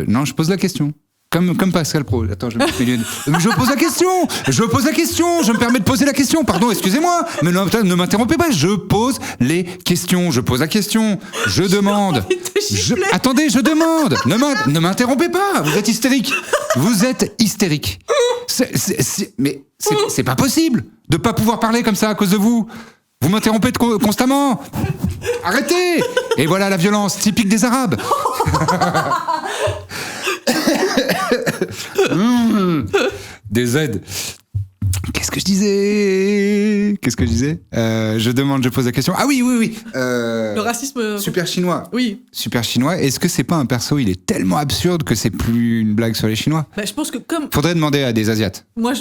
Non, je pose la question. Comme Pascal Pro. Attends, je pose la question. Je me permets de poser la question. Pardon, excusez-moi. Mais ne m'interrompez pas. Je pose les questions. Je pose la question. Je demande. Attendez, je demande. Ne m'interrompez pas. Vous êtes hystérique. Mais c'est pas possible de pas pouvoir parler comme ça à cause de vous. Vous m'interrompez constamment. Arrêtez. Et voilà la violence typique des Arabes. Des aides. Qu'est-ce que je disais ? Je pose la question. Ah oui. Le racisme. Super chinois. Oui. Super chinois. Est-ce que c'est pas un perso ? Il est tellement absurde que c'est plus une blague sur les Chinois. Je pense que comme. Faudrait demander à des Asiates. Moi,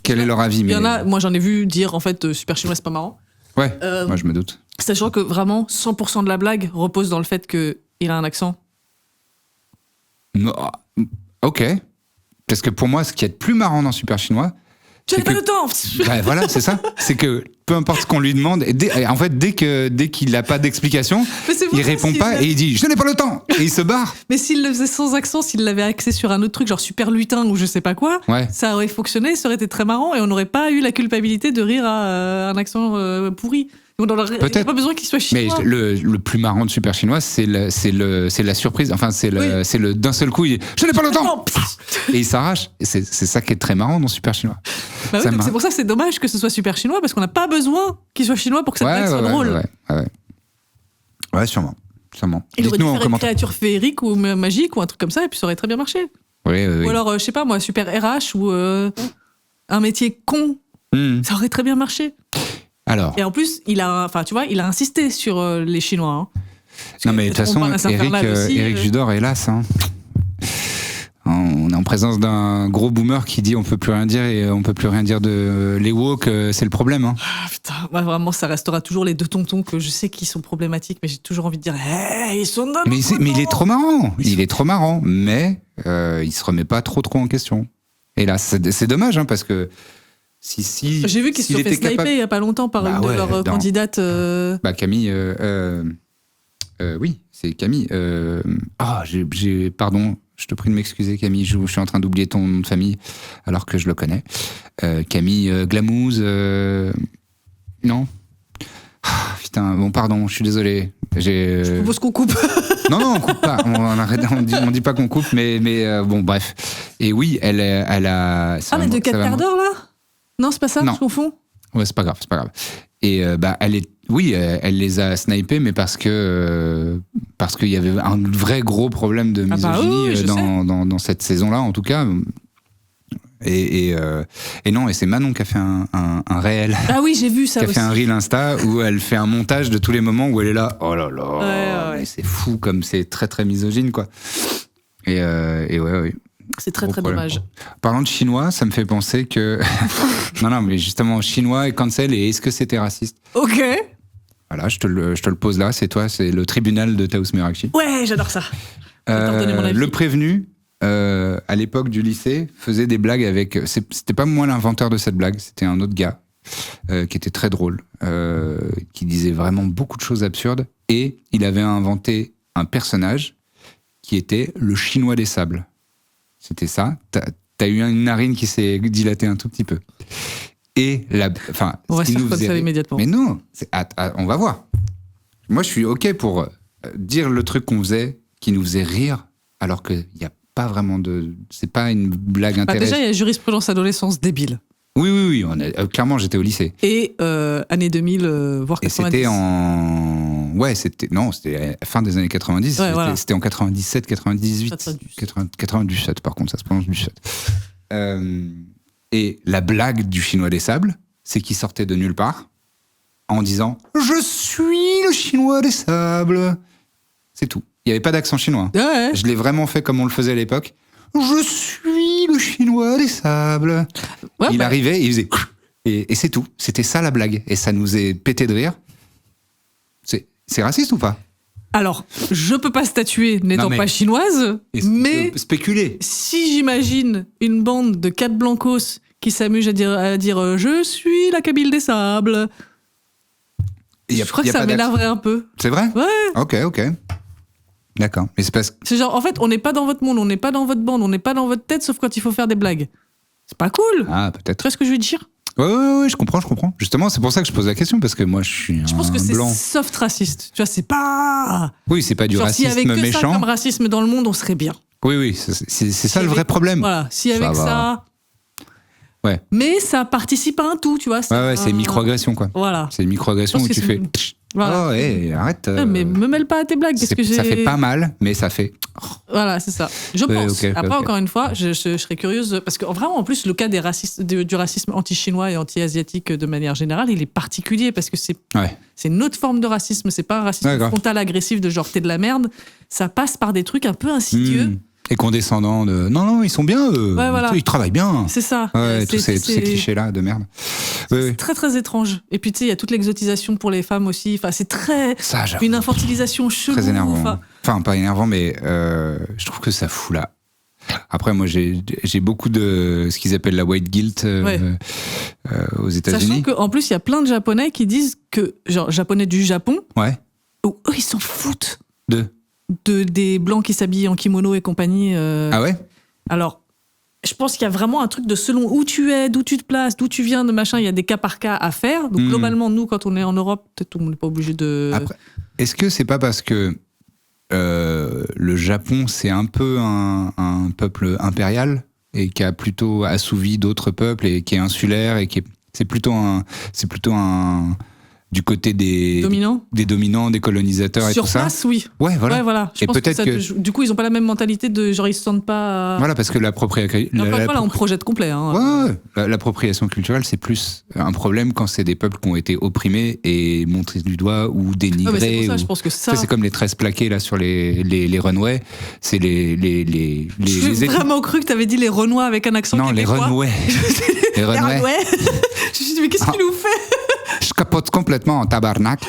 quel est leur avis ? Il y en a. Moi, j'en ai vu dire en fait Super chinois, c'est pas marrant. Ouais. Moi, je me doute. Sachant que vraiment 100% de la blague repose dans le fait qu'il a un accent. Ok. Parce que pour moi, ce qui est le plus marrant dans Super Chinois, Tu n'as pas le temps. bah, voilà, c'est ça. C'est que peu importe ce qu'on lui demande, en fait, dès qu'il n'a pas d'explication, il répond pas et il dit je n'ai pas le temps et il se barre. Mais s'il le faisait sans accent, s'il l'avait axé sur un autre truc, genre Super Lutin ou je sais pas quoi, Ouais. ça aurait fonctionné, ça aurait été très marrant et on n'aurait pas eu la culpabilité de rire à un accent pourri. Il n'y a pas besoin qu'il soit chinois. Mais le plus marrant de Super Chinois, c'est la surprise. Enfin, c'est le d'un seul coup, je n'ai pas le temps et il s'arrache. Et c'est ça qui est très marrant dans Super Chinois. Bah oui, donc c'est pour ça que c'est dommage que ce soit Super Chinois parce qu'on n'a pas besoin qu'il soit chinois pour que cette blague soit drôle. Ouais, sûrement. Il aurait dû faire une créature féerique ou magique ou un truc comme ça et puis ça aurait très bien marché. Oui. Ou alors, je sais pas moi, Super RH ou un métier con, ça aurait très bien marché. Alors. Et en plus, il a insisté sur les Chinois. Hein. Non mais de toute façon, Éric Judor, hélas, hein. On est en présence d'un gros boomer qui dit on peut plus rien dire et on peut plus rien dire de les woke, c'est le problème. Hein. Ah, putain, moi, vraiment, ça restera toujours les deux tontons que je sais qu'ils sont problématiques, mais j'ai toujours envie de dire hey, ils sont mais il est trop marrant, mais il se remet pas trop en question. Et là, c'est dommage, hein, parce que si j'ai vu qu'ils se sont fait sniper il y a pas longtemps par une de leurs candidates. Camille. Oui, c'est Camille. Pardon. Je te prie de m'excuser, Camille, je suis en train d'oublier ton nom de famille, alors que je le connais. Camille Glamouze, non ? Putain, bon, pardon, je suis désolé. Je propose qu'on coupe. Non, on coupe pas. On dit pas qu'on coupe, mais bon, bref. Et oui, elle a... mais de 4 quarts d'heure, là ? Non, c'est pas ça, je confonds. Ouais, c'est pas grave. Et elle les a snipés, mais parce qu'il y avait un vrai gros problème de misogynie dans cette saison-là, en tout cas. Et non, et c'est Manon qui a fait un réel. Ah oui, j'ai vu ça qui a aussi. fait un reel Insta où elle fait un montage de tous les moments où elle est là. Oh là là, ouais. C'est fou comme c'est très très misogyne, quoi. Et ouais. C'est très très dommage. Parlant de chinois, ça me fait penser que... non, mais justement, chinois et cancel, et est-ce que c'était raciste ? Ok. Voilà, je te le pose là, c'est le tribunal de Taous Merakchi. Ouais, j'adore ça. Le prévenu, à l'époque du lycée, faisait des blagues avec... C'était pas moi l'inventeur de cette blague, c'était un autre gars qui était très drôle, qui disait vraiment beaucoup de choses absurdes, et il avait inventé un personnage qui était le chinois des sables. C'était ça. T'as eu une narine qui s'est dilatée un tout petit peu. Et on va se faire comme ça immédiatement. Mais non, on va voir. Moi, je suis OK pour dire le truc qu'on faisait, qui nous faisait rire, alors qu'il n'y a pas vraiment c'est pas une blague intéressante. Déjà, il y a jurisprudence adolescence débile. Oui. Clairement, j'étais au lycée. Et années 2000, voire 90. Et c'était fin des années 90. Ouais, c'était en 97, 98. 97, par contre, ça se prononce du 7. Et la blague du chinois des sables, c'est qu'il sortait de nulle part en disant « Je suis le chinois des sables ». C'est tout. Il n'y avait pas d'accent chinois. Ouais. Je l'ai vraiment fait comme on le faisait à l'époque. « Je suis le chinois des sables ». Il arrivait et il faisait... Et c'est tout. C'était ça la blague. Et ça nous est pété de rire. C'est raciste ou pas ? Alors, je peux pas statuer n'étant pas chinoise, mais spéculer. Si j'imagine une bande de 4 blancos qui s'amusent à dire je suis la Kabyle des sables, je crois que ça m'énerverait un peu. C'est vrai ? Ouais. Ok. D'accord. Mais c'est genre, en fait, on n'est pas dans votre monde, on n'est pas dans votre bande, on n'est pas dans votre tête, sauf quand il faut faire des blagues. C'est pas cool. Ah, peut-être. Tu vois ce que je veux dire ? Ouais, je comprends. Justement, c'est pour ça que je pose la question, parce que moi, je suis un blanc. Je pense que c'est soft raciste. Tu vois, c'est pas... Oui, c'est pas du racisme méchant. S'il y avait que ça comme racisme dans le monde, on serait bien. Oui, c'est ça le vrai problème. Voilà, s'il y avait que ça... Ouais. Mais ça participe à un tout, tu vois. C'est une microagression, quoi. Voilà. C'est une microagression où tu fais... Voilà. Oh, arrête. Mais me mêle pas à tes blagues. Ça fait pas mal, mais ça fait... Voilà, c'est ça. Je pense. Après, encore une fois, je serais curieuse, parce que vraiment, en plus, le cas du racisme anti-chinois et anti-asiatique de manière générale, il est particulier, parce que c'est une autre forme de racisme. C'est pas un racisme frontal, agressif, de genre t'es de la merde. Ça passe par des trucs un peu insidieux. Et condescendant de non, ils sont bien, ils travaillent bien. C'est ça. Tous ces clichés-là de merde. C'est très très étrange. Et puis tu sais, il y a toute l'exotisation pour les femmes aussi. Enfin, c'est une infantilisation chelou. Très énervant. Enfin, pas énervant, mais je trouve que ça fout là. Après, moi, j'ai beaucoup de ce qu'ils appellent la white guilt aux États-Unis. Sachant qu'en plus, il y a plein de Japonais qui disent que, genre, Japonais du Japon, Ouais. où eux, ils s'en foutent De. des Blancs qui s'habillent en kimono et compagnie. Ah ouais? Alors, je pense qu'il y a vraiment un truc de selon où tu es, d'où tu te places, d'où tu viens, de machin, il y a des cas par cas à faire. Donc, globalement, nous, quand on est en Europe, peut-être on n'est pas obligé de... Après, est-ce que c'est pas parce que le Japon, c'est un peu un peuple impérial et qui a plutôt assouvi d'autres peuples et qui est insulaire et c'est plutôt un du côté des dominants, des colonisateurs et sur tout ça. place, oui. Ouais, voilà. Ouais, voilà. Je Et pense peut-être que du coup, ils ont pas la même mentalité de genre ils se sentent pas. Voilà, parce que Là, on projette complet. Hein. L'appropriation culturelle, c'est plus un problème quand c'est des peuples qui ont été opprimés et montrés du doigt ou dénigrés. C'est pour ça, je pense que ça. C'est comme les 13 plaqués là sur les runways. C'est J'ai vraiment cru que tu avais dit les Renois avec un accent québécois. Non, les runways. Les runways. Je me suis dit, mais qu'est-ce qu'il nous fait? Je capote complètement en tabarnak.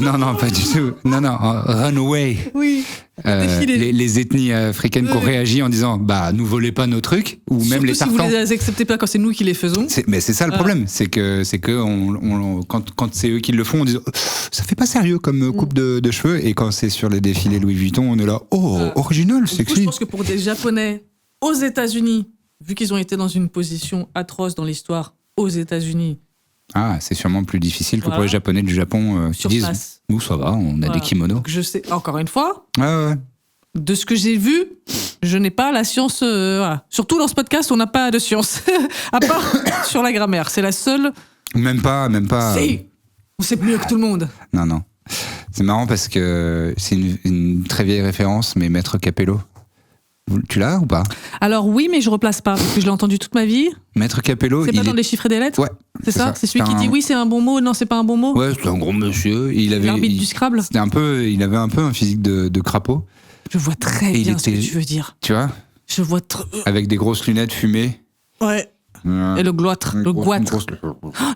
Non, pas du tout. Non, runaway. Oui. Les ethnies africaines qui ont réagi en disant, nous volez pas nos trucs, ou surtout même les tartans. Si vous les acceptez pas quand c'est nous qui les faisons. Mais c'est ça le problème, c'est que quand c'est eux qui le font, on dit, ça fait pas sérieux comme coupe de cheveux, et quand c'est sur les défilés Louis Vuitton, on est là, original, sexy. Je pense que pour des Japonais aux États-Unis, vu qu'ils ont été dans une position atroce dans l'histoire aux États-Unis. Ah, c'est sûrement plus difficile que pour les Japonais du Japon qui disent place. Nous, ça va, on a des kimonos. Donc je sais, encore une fois, ouais. De ce que j'ai vu, je n'ai pas la science. Voilà. Surtout dans ce podcast, on n'a pas de science. À part sur la grammaire. C'est la seule. Même pas. Si, on sait mieux que tout le monde. Non. C'est marrant parce que c'est une très vieille référence, mais Maître Capello. Tu l'as ou pas? Alors oui, mais je replace pas, parce que je l'ai entendu toute ma vie. Maître Capello, c'est pas dans les chiffres et des lettres? Ouais. C'est ça. C'est celui qui dit oui, c'est un bon mot, non, c'est pas un bon mot? Ouais, c'est un gros monsieur. L'arbitre du Scrabble. Il avait un peu un physique de crapaud. Je vois très bien ce que tu veux dire. Tu vois? Je vois avec des grosses lunettes fumées. Ouais. Et le goitre.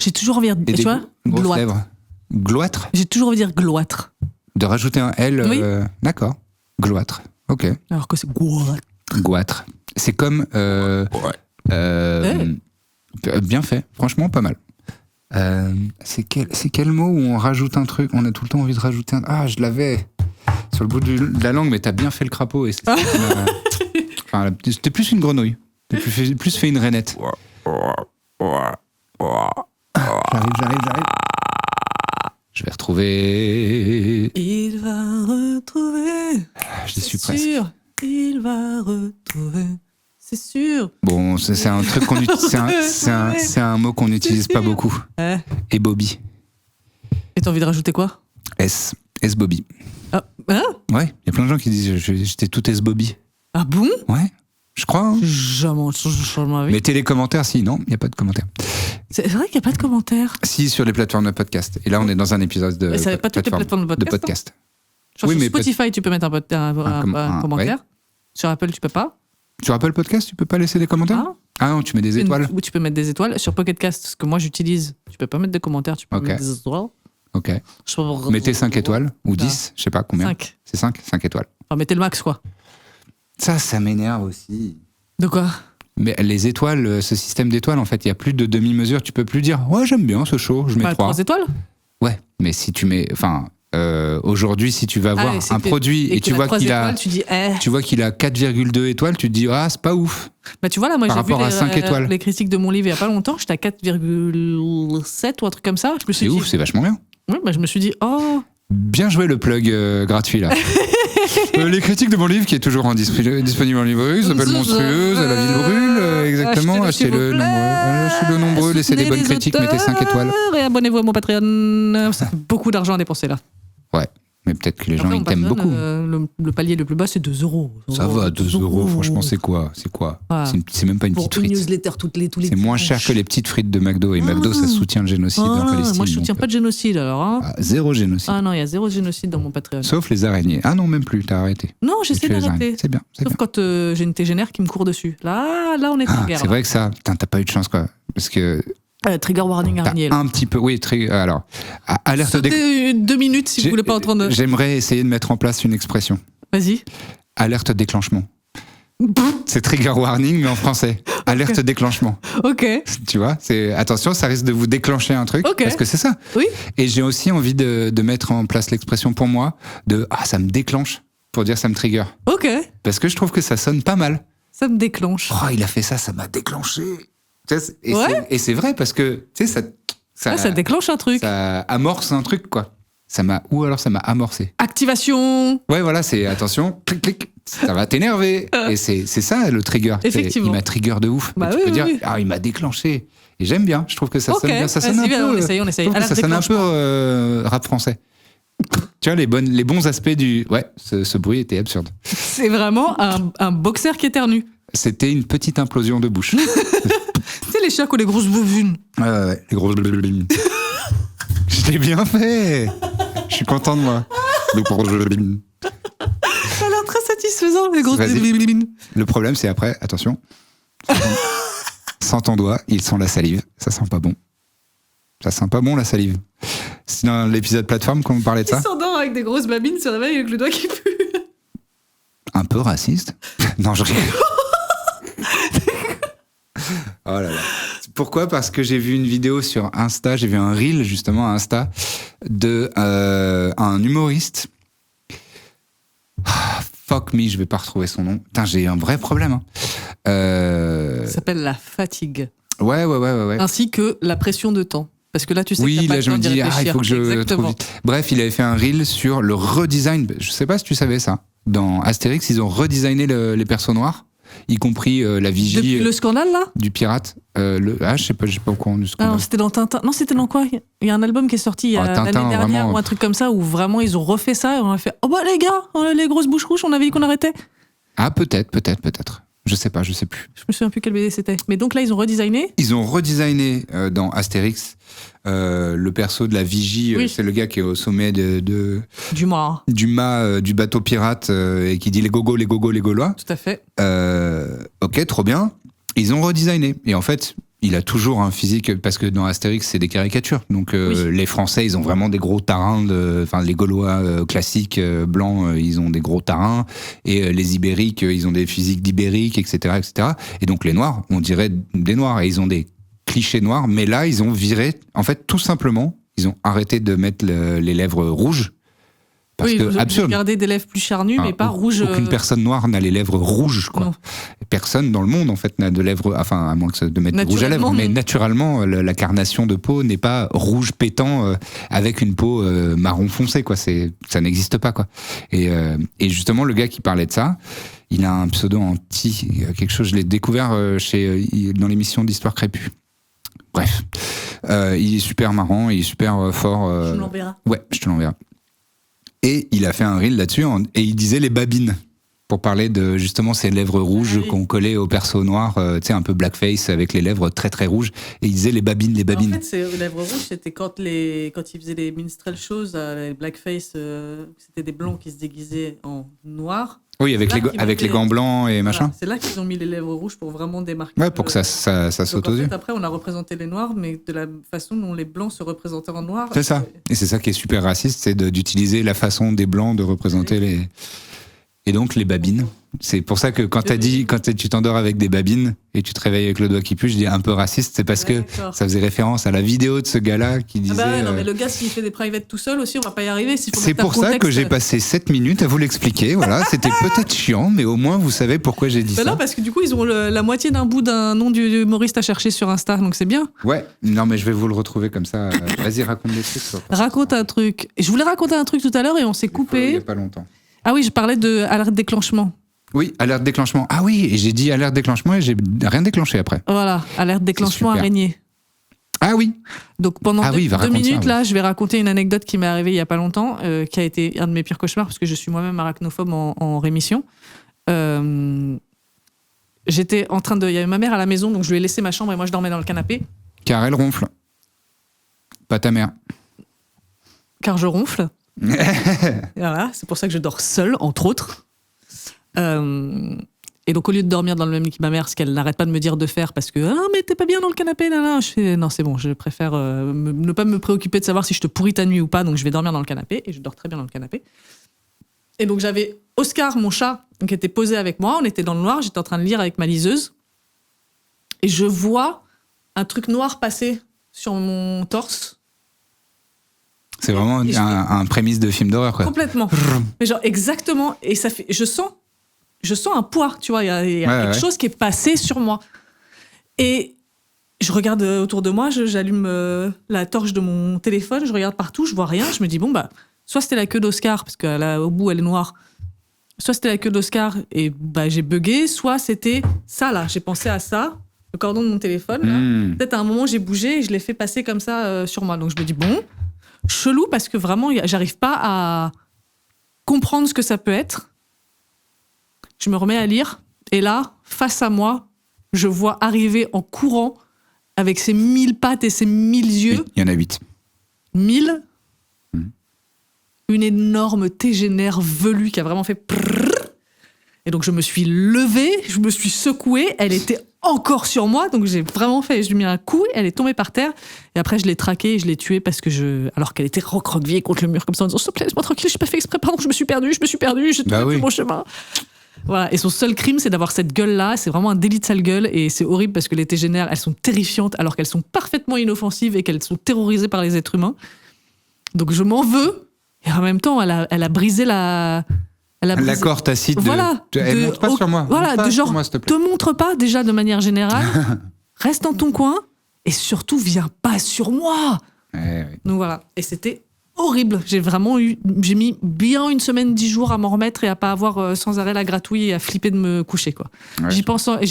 J'ai toujours envie de dire, tu vois? Grosses lèvres. Gloître? J'ai toujours envie de dire gloître. De rajouter un L. Oui. D'accord. Gloître. Ok. Alors que c'est goitre. Goitre. C'est comme. Bien fait. Franchement, pas mal. C'est quel mot où on rajoute un truc? On a tout le temps envie de rajouter un. Ah, je l'avais sur le bout de la langue, mais t'as bien fait le crapaud. Et enfin, c'était plus une grenouille. T'as plus fait une rainette. J'arrive. Je vais retrouver. Il va retrouver. J'y suis presque. Sûr, il va retrouver. C'est sûr. Bon, c'est un truc qu'on utilise. C'est un mot qu'on n'utilise pas beaucoup. Et Bobby. Et t'as envie de rajouter quoi? S Bobby. Ah, hein? Ouais, il y a plein de gens qui disent j'étais tout S Bobby. Ah bon? Ouais, je crois. Hein. Jamais ma vie. Mettez les commentaires si, non, il n'y a pas de commentaires. C'est vrai qu'il n'y a pas de commentaires. Si, sur les plateformes de podcast. Et là, on est dans un épisode de. Mais ça n'est pas toutes les plateformes de podcast. Genre sur Spotify, tu peux mettre un commentaire. Ouais. Sur Apple, tu peux pas. Sur Apple Podcast, tu peux pas laisser des commentaires? Ah non, tu mets des étoiles. Ou tu peux mettre des étoiles. Sur Pocket Cast, ce que moi j'utilise, tu peux pas mettre de commentaires, tu peux mettre des étoiles. Ok. Mettez 5 étoiles ou 10, je sais pas combien. 5. C'est 5 étoiles. Enfin, mettez le max, quoi. Ça m'énerve aussi. De quoi? Mais les étoiles, ce système d'étoiles, en fait, il y a plus de demi-mesure. Tu peux plus dire, ouais, j'aime bien ce show, je mets 3. 3 étoiles? Ouais, mais si tu mets. Enfin, aujourd'hui, si tu vas voir un produit et tu vois qu'il a. Tu vois qu'il a 4,2 étoiles, tu te dis, c'est pas ouf. Bah, tu vois, là, moi, j'ai vu les critiques de mon livre il y a pas longtemps, j'étais à 4,7 ou un truc comme ça. C'est ouf, c'est vachement bien. Oui, bah, je me suis dit, Bien joué le plug gratuit, là. Les critiques de mon livre, qui est toujours disponible en librairie, s'appelle Monstrueuse, à la ville brûle, exactement. Achetez-le nombreux, laissez des bonnes critiques, mettez 5 étoiles. Et abonnez-vous à mon Patreon. Ça fait beaucoup d'argent à dépenser, là. Ouais. Mais peut-être que les gens, ils t'aiment beaucoup. Le palier le plus bas, c'est 2 €. Ça va, 2 €, franchement, c'est quoi? Voilà. C'est même pas une petite frite. Pour une newsletter tous les c'est moins cher que les petites frites de McDo. Et McDo, ça soutient le génocide en Palestine. Moi, je soutiens pas de génocide, alors. Hein. 0 génocide. Ah non, il y a 0 génocide dans mon Patreon. Sauf les araignées. Ah non, même plus, t'as arrêté. Non, j'essaie d'arrêter. C'est bien. Sauf quand j'ai une tégénaire qui me court dessus. Là, on est en guerre. C'est vrai que ça, t'as pas eu de chance, quoi. Parce que... trigger warning araignée. Un petit peu, oui. Alors, alerte 2 minutes si vous voulez pas entendre. J'aimerais essayer de mettre en place une expression. Vas-y. Alerte déclenchement. C'est trigger warning, mais en français. Alerte déclenchement. Ok. Tu vois, c'est attention, ça risque de vous déclencher un truc. Ok. Parce que c'est ça. Oui. Et j'ai aussi envie de mettre en place l'expression pour moi de ça me déclenche pour dire ça me trigger. Ok. Parce que je trouve que ça sonne pas mal. Ça me déclenche. Oh, il a fait ça m'a déclenché. Tu sais, Ouais. et c'est vrai parce que tu sais, Ça déclenche un truc. ça amorce un truc, quoi. Ou alors ça m'a amorcé. Activation. Ouais, voilà, c'est attention, clic, clic, ça va t'énerver. Et c'est ça le trigger. Effectivement. Il m'a trigger de ouf. Bah tu oui, peux oui, dire, oui. il m'a déclenché. Et j'aime bien, je trouve que ça sonne bien. Ça sonne vas-y, un peu. on essaye. je trouve que Alerte ça sonne un peu déclenchement. rap français. Tu vois, les bons aspects du. Ouais, ce bruit était absurde. C'est vraiment un boxer qui éternue. C'était une petite implosion de bouche. C'est les chats qui ont les grosses bouvunes. Ouais, les grosses. Je l'ai bien fait. Je suis content de moi. Ça a l'air très satisfaisant, les grosses Vas-y. bouvunes. Le problème, c'est après, attention, sans ton doigt, il sent la salive. Ça sent pas bon. Ça sent pas bon, la salive. C'est dans l'épisode plateforme qu'on parlait de Il ça. s'endort avec des grosses babines, se réveille avec le doigt qui pue. Un peu raciste. Non, je rigole. Oh là là. Pourquoi ? Parce que j'ai vu une vidéo sur Insta, j'ai vu un reel justement à Insta de un humoriste. Fuck me, je vais pas retrouver son nom. Putain, j'ai un vrai problème. Hein. Ça s'appelle la fatigue. Ouais. Ainsi que la pression de temps. Parce que là, tu sais que Oui, t'as pas là le je temps me d'y dis, il réfléchir. faut que je Exactement. trouve vite. Bref, il avait fait un reel sur le redesign. Je sais pas si tu savais ça. Dans Astérix, ils ont redesigné les persos noirs, y compris la vigie Depuis le scandale, là du pirate. Je sais pas, j'ai pas au courant du Ah scandale. non, c'était dans Tintin. Non, c'était dans quoi ? Il y a un album qui est sorti il y a Tintin, l'année dernière vraiment. ou un truc comme ça où vraiment ils ont refait ça et on a fait oh bah les gars, les grosses bouches rouges, on avait dit qu'on arrêtait. Ah, peut-être. Je sais pas, je sais plus. Je me souviens plus quel BD c'était. Mais donc là, ils ont redesigné. Ils ont redesigné dans Astérix le perso de la vigie. Oui. C'est le gars qui est au sommet Du mort. du mât du bateau pirate et qui dit les gogos, les gaulois. Tout à fait. Ok, trop bien. Ils ont redesigné. Et en fait, il a toujours un physique, parce que dans Astérix, c'est des caricatures. Donc Oui. les Français, ils ont vraiment des gros tarins. Enfin, les Gaulois classiques, blancs, ils ont des gros tarins. Et les Ibériques, ils ont des physiques d'Ibériques, etc., etc. Et donc les Noirs, on dirait des Noirs. Et ils ont des clichés noirs. Mais là, ils ont viré, en fait, tout simplement, ils ont arrêté de mettre les lèvres rouges. Parce oui, que, vous absurde. gardez des lèvres plus charnues, mais pas rouges. Aucune personne noire n'a les lèvres rouges, quoi. Non. Personne dans le monde, en fait, n'a de lèvres, enfin, à moins que de mettre du rouge à lèvres, Naturellement, mais non. naturellement, la carnation de peau n'est pas rouge pétant avec une peau marron foncé, quoi. Ça n'existe pas, quoi. Et justement, le gars qui parlait de ça, il a un pseudo quelque chose, je l'ai découvert dans l'émission d'Histoire Crépue. Bref. Il est super marrant, il est super fort. Je me l'enverrai. Ouais, je te l'enverrai. Et il a fait un reel là-dessus et il disait les babines pour parler de justement ces lèvres rouges oui. qu'on collait au perso noir, tu sais, un peu blackface avec les lèvres très très rouges. Et il disait les babines. En fait, les lèvres rouges, c'était quand ils faisaient les minstrel shows, les blackface, c'était des blancs qui se déguisaient en noir. Oui, avec Là, les gants blancs et machin. Voilà, c'est là qu'ils ont mis les lèvres rouges pour vraiment démarquer. Ouais, pour que ça saute Donc, aux en yeux. fait, après, on a représenté les noirs, mais de la façon dont les blancs se représentaient en noir. C'est ça. Et c'est ça qui est super raciste, c'est d'utiliser la façon des blancs de représenter les. Et donc les babines. C'est pour ça que quand tu t'endors avec des babines et tu te réveilles avec le doigt qui pue, je dis un peu raciste, c'est parce que ça faisait référence à la vidéo de ce gars-là qui disait. Ah bah ouais, non, mais le gars, s'il fait des privates tout seul aussi, on va pas y arriver. C'est pour ça que j'ai passé 7 minutes à vous l'expliquer. Voilà, c'était peut-être chiant, mais au moins vous savez pourquoi j'ai dit ça. Non, parce que du coup, ils ont la moitié d'un bout d'un nom du humoriste à chercher sur Insta, donc c'est bien. Ouais, non, mais je vais vous le retrouver comme ça. Vas-y, raconte des trucs. Raconte un truc. Je voulais raconter un truc tout à l'heure et on s'est coupé. Il y a pas longtemps. Ah oui, je parlais de alerte déclenchement. Oui, alerte déclenchement. Ah oui, et j'ai dit alerte déclenchement et j'ai rien déclenché après. Voilà, alerte déclenchement super. araignée. Ah oui. Donc pendant Ah oui, va 2 raconter minutes, ça, là, je vais raconter une anecdote qui m'est arrivée il y a pas longtemps, qui a été un de mes pires cauchemars, parce que je suis moi-même arachnophobe en rémission. J'étais en train de... Il y avait ma mère à la maison, donc je lui ai laissé ma chambre et moi je dormais dans le canapé. Car elle ronfle. Pas ta mère. Car je ronfle. Voilà, c'est pour ça que je dors seule, entre autres. Et donc, au lieu de dormir dans le même lit que ma mère, ce qu'elle n'arrête pas de me dire de faire, parce que ah, mais t'es pas bien dans le canapé, là, je fais non, c'est bon, je préfère ne pas me préoccuper de savoir si je te pourris ta nuit ou pas, donc je vais dormir dans le canapé, et je dors très bien dans le canapé. Et donc, j'avais Oscar, mon chat, qui était posé avec moi, on était dans le noir, j'étais en train de lire avec ma liseuse, et je vois un truc noir passer sur mon torse. C'est vraiment un prémisse de film d'horreur, quoi. Complètement. Mais genre, exactement. Et ça fait, je sens un poids, tu vois, il y a quelque chose qui est passé sur moi. Et je regarde autour de moi, j'allume la torche de mon téléphone, je regarde partout, je vois rien, je me dis, bon, bah, soit c'était la queue d'Oscar, parce qu'au bout, elle est noire, soit c'était la queue d'Oscar et bah, j'ai bugué, soit c'était ça, là, j'ai pensé à ça, le cordon de mon téléphone, là. Peut-être à un moment, j'ai bougé et je l'ai fait passer comme ça sur moi. Donc je me dis, bon, chelou, parce que vraiment, j'arrive pas à comprendre ce que ça peut être. Je me remets à lire, et là, face à moi, je vois arriver en courant, avec ses 1000 pattes et ses 1000 yeux. Il y en a 8. 1000. Une énorme tégénère velue qui a vraiment fait prrrr. Et donc je me suis levée, je me suis secouée, elle était encore sur moi, donc j'ai vraiment fait, je lui ai mis un coup, elle est tombée par terre, et après je l'ai traquée et je l'ai tuée alors qu'elle était recroquevillée contre le mur comme ça en disant, s'il te plaît, laisse-moi tranquille, j'ai pas fait exprès, pardon, je me suis perdue, j'ai trouvé mon chemin. Voilà, et son seul crime, c'est d'avoir cette gueule-là, c'est vraiment un délit de sale gueule, et c'est horrible parce que les tégénères, elles sont terrifiantes alors qu'elles sont parfaitement inoffensives et qu'elles sont terrorisées par les êtres humains. Donc je m'en veux, et en même temps, elle a brisé l'accord tacite de montre pas sur moi. Voilà, de genre, moi, te montre pas déjà de manière générale, reste dans ton coin, et surtout, viens pas sur moi. Ouais. Donc voilà, et c'était horrible. J'ai mis bien 1 semaine, 10 jours à m'en remettre et à pas avoir sans arrêt la gratouille et à flipper de me coucher, quoi. Ouais, j'y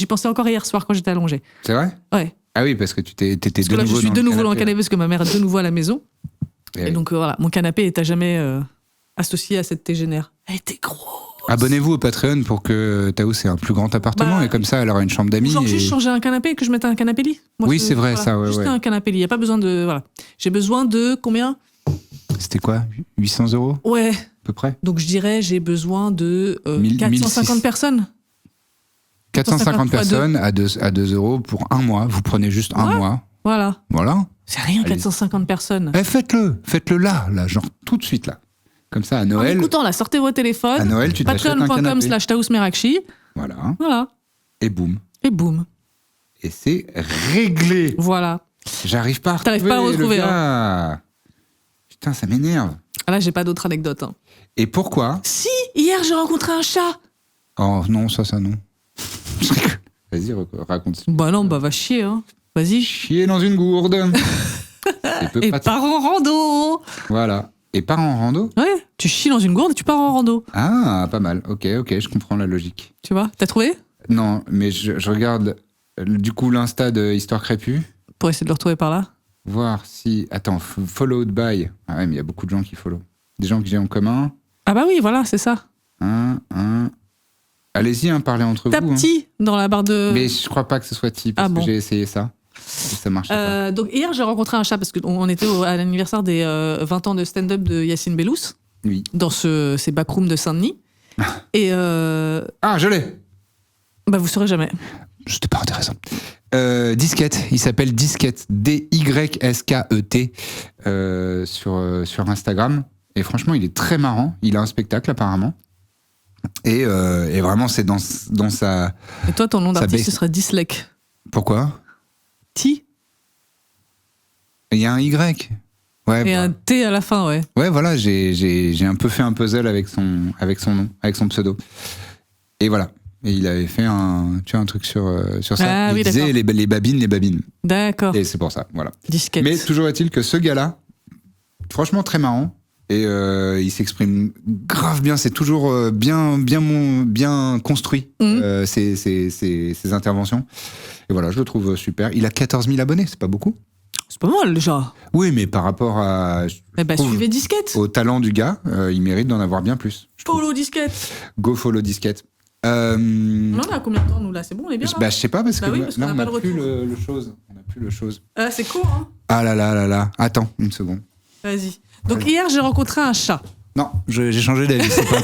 pensais encore hier soir quand j'étais allongée. C'est vrai ? Ouais. Ah oui, parce que tu t'étais de nouveau. Je suis de nouveau dans le canapé parce que ma mère est de nouveau à la maison. Et donc voilà, mon canapé est à jamais associé à cette tégénère. Elle était grosse. Abonnez-vous au Patreon pour que Taous ait un plus grand appartement et comme ça elle aura une chambre d'amis. Genre juste changer un canapé et que je mette un canapé lit. Moi, oui, c'est vrai, voilà, ça. Ouais, juste un canapé lit. Il y a pas besoin de voilà. J'ai besoin de combien ? C'était quoi ? 800 €? Ouais. À peu près. Donc je dirais j'ai besoin de 450 personnes. 450 personnes à 2 € pour un mois. Vous prenez juste un mois. Voilà. Voilà. C'est rien, 450 personnes. Faites-le là, genre tout de suite là. Comme ça, à Noël. En écoutant, là, sortez vos téléphones. À Noël, tu t'achètes un canapé. patreon.com/taousmerakchi. Voilà. Et boum. Et c'est réglé. Voilà. J'arrive pas à retrouver. T'arrives pas à retrouver, hein. Putain, ça m'énerve. Ah là, j'ai pas d'autres anecdotes. Hein. Et pourquoi ? Si, hier, j'ai rencontré un chat. Oh non, ça non. Vas-y, raconte. Bah non, va chier, hein. Vas-y. Chier dans une gourde. Et pars en rando. Voilà. Et pars en rando ? Ouais, tu chies dans une gourde et tu pars en rando. Ah, pas mal. Ok, je comprends la logique. Tu vois, t'as trouvé ? Non, mais je regarde du coup l'Insta de Histoire Crépue. Pour essayer de le retrouver par là ? Voir si... Attends, followed by... Ah ouais, mais il y a beaucoup de gens qui follow. Des gens que j'ai en commun. Ah bah oui, voilà, c'est ça. Allez-y, parlez entre vous. Petit dans la barre de... Mais je crois pas que ce soit petit, parce que j'ai essayé ça. Et ça marchait pas. Donc hier, j'ai rencontré un chat, parce qu'on était à l'anniversaire des 20 ans de stand-up de Yacine Bellous. Oui. Dans ces backrooms de Saint-Denis. Et Ah, je l'ai. Bah, vous saurez jamais. C'était pas intéressant. Disquette, il s'appelle Disquette, D-Y-S-K-E-T, sur Instagram. Et franchement, il est très marrant. Il a un spectacle, apparemment. Et vraiment, c'est dans sa... Et toi, ton nom d'artiste, ce serait Dislek. Pourquoi ? Ti. Il y a un Y. Ouais, et un T à la fin, ouais. Ouais, voilà, j'ai un peu fait un puzzle avec son nom, avec son pseudo. Et voilà. Et il avait fait un truc sur ça. Il disait les babines. D'accord. Et c'est pour ça, voilà. Disquette. Mais toujours est-il que ce gars-là, franchement très marrant, et il s'exprime grave bien. C'est toujours bien construit, ses interventions. Et voilà, je le trouve super. Il a 14 000 abonnés, c'est pas beaucoup. C'est pas mal déjà. Oui, mais par rapport à... suivez Disquette. Au talent du gars, il mérite d'en avoir bien plus. Follow Disquette. Go follow Disquette. On en a combien de temps, nous, là ? C'est bon, on est bien, là ? Je sais pas, parce que parce là, on n'a plus le chose. On n'a plus le chose. C'est court, hein ? Ah là. Attends, une seconde. Vas-y. Donc hier, j'ai rencontré un chat. Non, j'ai changé d'avis. C'est pas...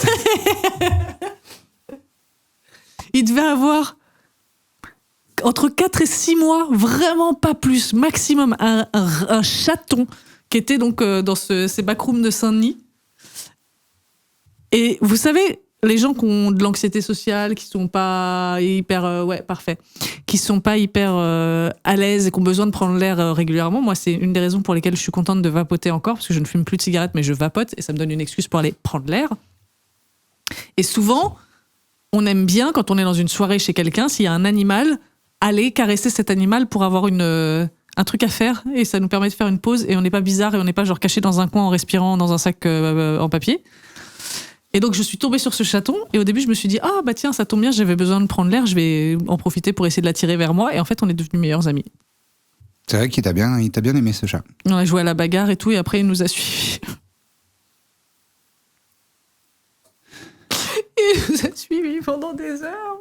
Il devait avoir entre 4 et 6 mois, vraiment pas plus, maximum, un chaton qui était donc dans ces backrooms de Saint-Denis. Et vous savez, les gens qui ont de l'anxiété sociale, qui sont pas hyper qui sont pas hyper à l'aise et qui ont besoin de prendre l'air régulièrement, moi c'est une des raisons pour lesquelles je suis contente de vapoter encore, parce que je ne fume plus de cigarettes mais je vapote et ça me donne une excuse pour aller prendre l'air. Et souvent on aime bien, quand on est dans une soirée chez quelqu'un, s'il y a un animal, aller caresser cet animal pour avoir un truc à faire, et ça nous permet de faire une pause et on n'est pas bizarre et on n'est pas genre caché dans un coin en respirant dans un sac en papier. Et donc je suis tombée sur ce chaton et au début je me suis dit ah bah tiens ça tombe bien, j'avais besoin de prendre l'air, je vais en profiter pour essayer de l'attirer vers moi, et en fait on est devenus meilleurs amis. C'est vrai qu'il t'a bien aimé ce chat. On a joué à la bagarre et tout et après il nous a suivis. Il nous a suivis pendant des heures.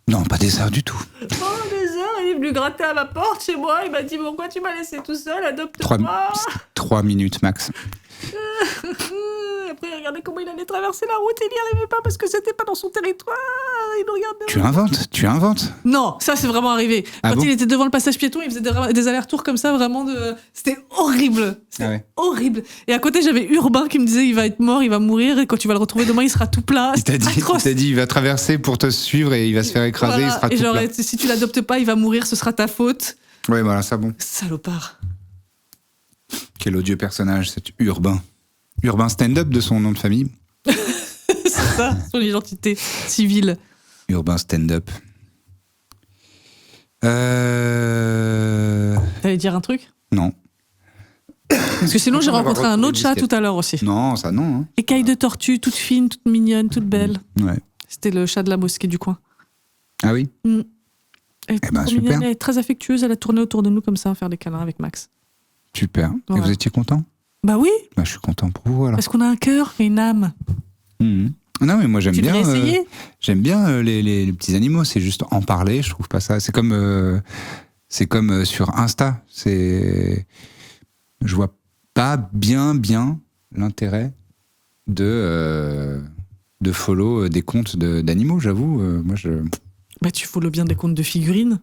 Non, pas des heures du tout. Pendant des heures, il est venu gratter à ma porte chez moi, il m'a dit pourquoi tu m'as laissé tout seul, adopte-moi. 3 minutes max. Après, il regardait comment il allait traverser la route et il n'y arrivait pas parce que c'était pas dans son territoire. Il nous regardait. Tu inventes. Non, ça c'est vraiment arrivé. Quand il était devant le passage piéton, il faisait des allers-retours comme ça, vraiment C'était horrible. Horrible. Et à côté, j'avais Urbain qui me disait il va être mort, il va mourir et quand tu vas le retrouver demain, il sera tout plat. Il t'a dit il va traverser pour te suivre et il va se faire écraser, il sera tout plat. Et genre, si tu l'adoptes pas, il va mourir, ce sera ta faute. Ouais, voilà, ça bon. Salopard. Quel odieux personnage, cet Urbain. Urbain stand-up de son nom de famille. C'est ça, son identité civile. Urbain stand-up. T'allais dire un truc ? Non. Parce que sinon, j'ai rencontré un autre chat tout à l'heure aussi. Non, ça non. Hein. Écaille de tortue, toute fine, toute mignonne, toute belle. Ouais. C'était le chat de la mosquée du coin. Ah oui ? Elle est trop mignonne, elle est très affectueuse, elle a tourné autour de nous comme ça, à faire des câlins avec Max. Super. Ouais. Et vous étiez content ? Bah oui. Bah, je suis content pour vous, alors. Parce qu'on a un cœur et une âme. Non, mais moi j'aime bien. J'aime bien les petits animaux. C'est juste en parler. Je trouve pas ça. C'est comme sur Insta. Je vois pas bien l'intérêt de follow des comptes d'animaux. J'avoue. Moi je. Bah tu follow bien des comptes de figurines.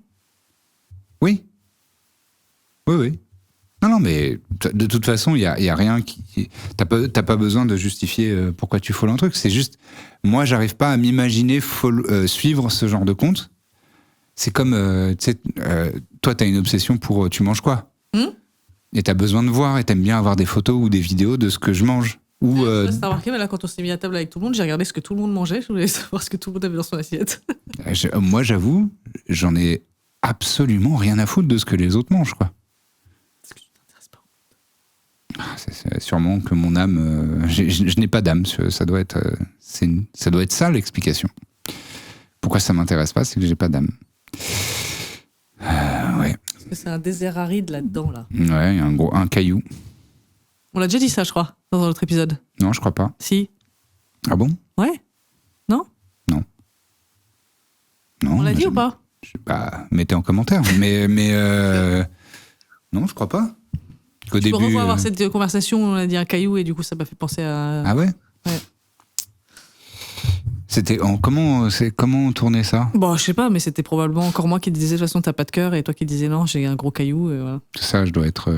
Oui. Oui. Non, mais de toute façon, il y a rien qui. T'as pas besoin de justifier pourquoi tu follow un truc. C'est juste, moi, j'arrive pas à m'imaginer suivre ce genre de compte. C'est comme, tu sais, toi, t'as une obsession pour tu manges quoi. Et t'as besoin de voir et t'aimes bien avoir des photos ou des vidéos de ce que je mange. Ou. T'as remarqué, mais là, quand on s'est mis à table avec tout le monde, j'ai regardé ce que tout le monde mangeait. Je voulais savoir ce que tout le monde avait dans son assiette. Moi, j'avoue, j'en ai absolument rien à foutre de ce que les autres mangent, quoi. C'est sûrement que mon âme, je n'ai pas d'âme. Ça doit être ça l'explication. Pourquoi ça m'intéresse pas, c'est que j'ai pas d'âme. Ouais. Parce que c'est un désert aride là-dedans, là. Ouais, un caillou. On l'a déjà dit ça, je crois, dans un autre épisode. Non, je crois pas. Si. Ah bon ? Ouais. Non. On l'a dit ou pas ? Mettez en commentaire. mais non, je crois pas. Au début, peux revoir cette conversation où on a dit un caillou et du coup ça m'a fait penser à... Ah ouais ? Ouais. C'était comment on tournait ça ? Bon, je sais pas, mais c'était probablement encore moi qui disais de toute façon t'as pas de cœur et toi qui disais non, j'ai un gros caillou. Et voilà. Ça, je dois être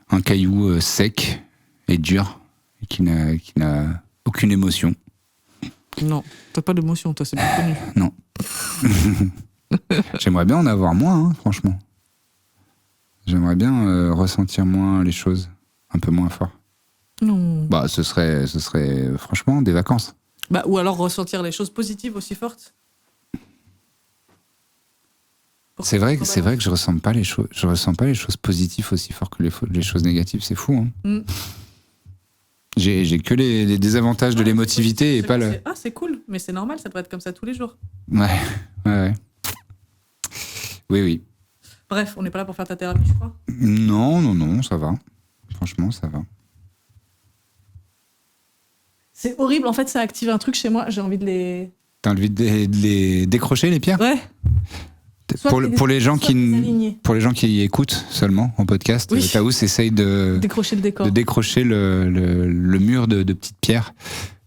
un caillou sec et dur et qui n'a aucune émotion. Non, t'as pas d'émotion, toi, c'est bien connu. Non. J'aimerais bien en avoir moins, hein, franchement. J'aimerais bien ressentir moins les choses, un peu moins fort. Non. Bah, ce serait franchement des vacances. Bah, ou alors ressentir les choses positives aussi fortes. C'est vrai que je ressens pas les choses positives aussi fort que les choses négatives. C'est fou, hein. J'ai que les désavantages de l'émotivité et pas le. Ah, c'est cool, mais c'est normal, ça devrait être comme ça tous les jours. Ouais. Oui. Bref, on n'est pas là pour faire ta thérapie, je crois. Non, ça va. Franchement, ça va. C'est horrible, en fait, ça active un truc chez moi, j'ai envie de les... T'as envie de les décrocher, les pierres ? Ouais. Pour les gens qui écoutent seulement en podcast, oui. Taous essaye de décrocher le décor. De décrocher le mur de petites pierres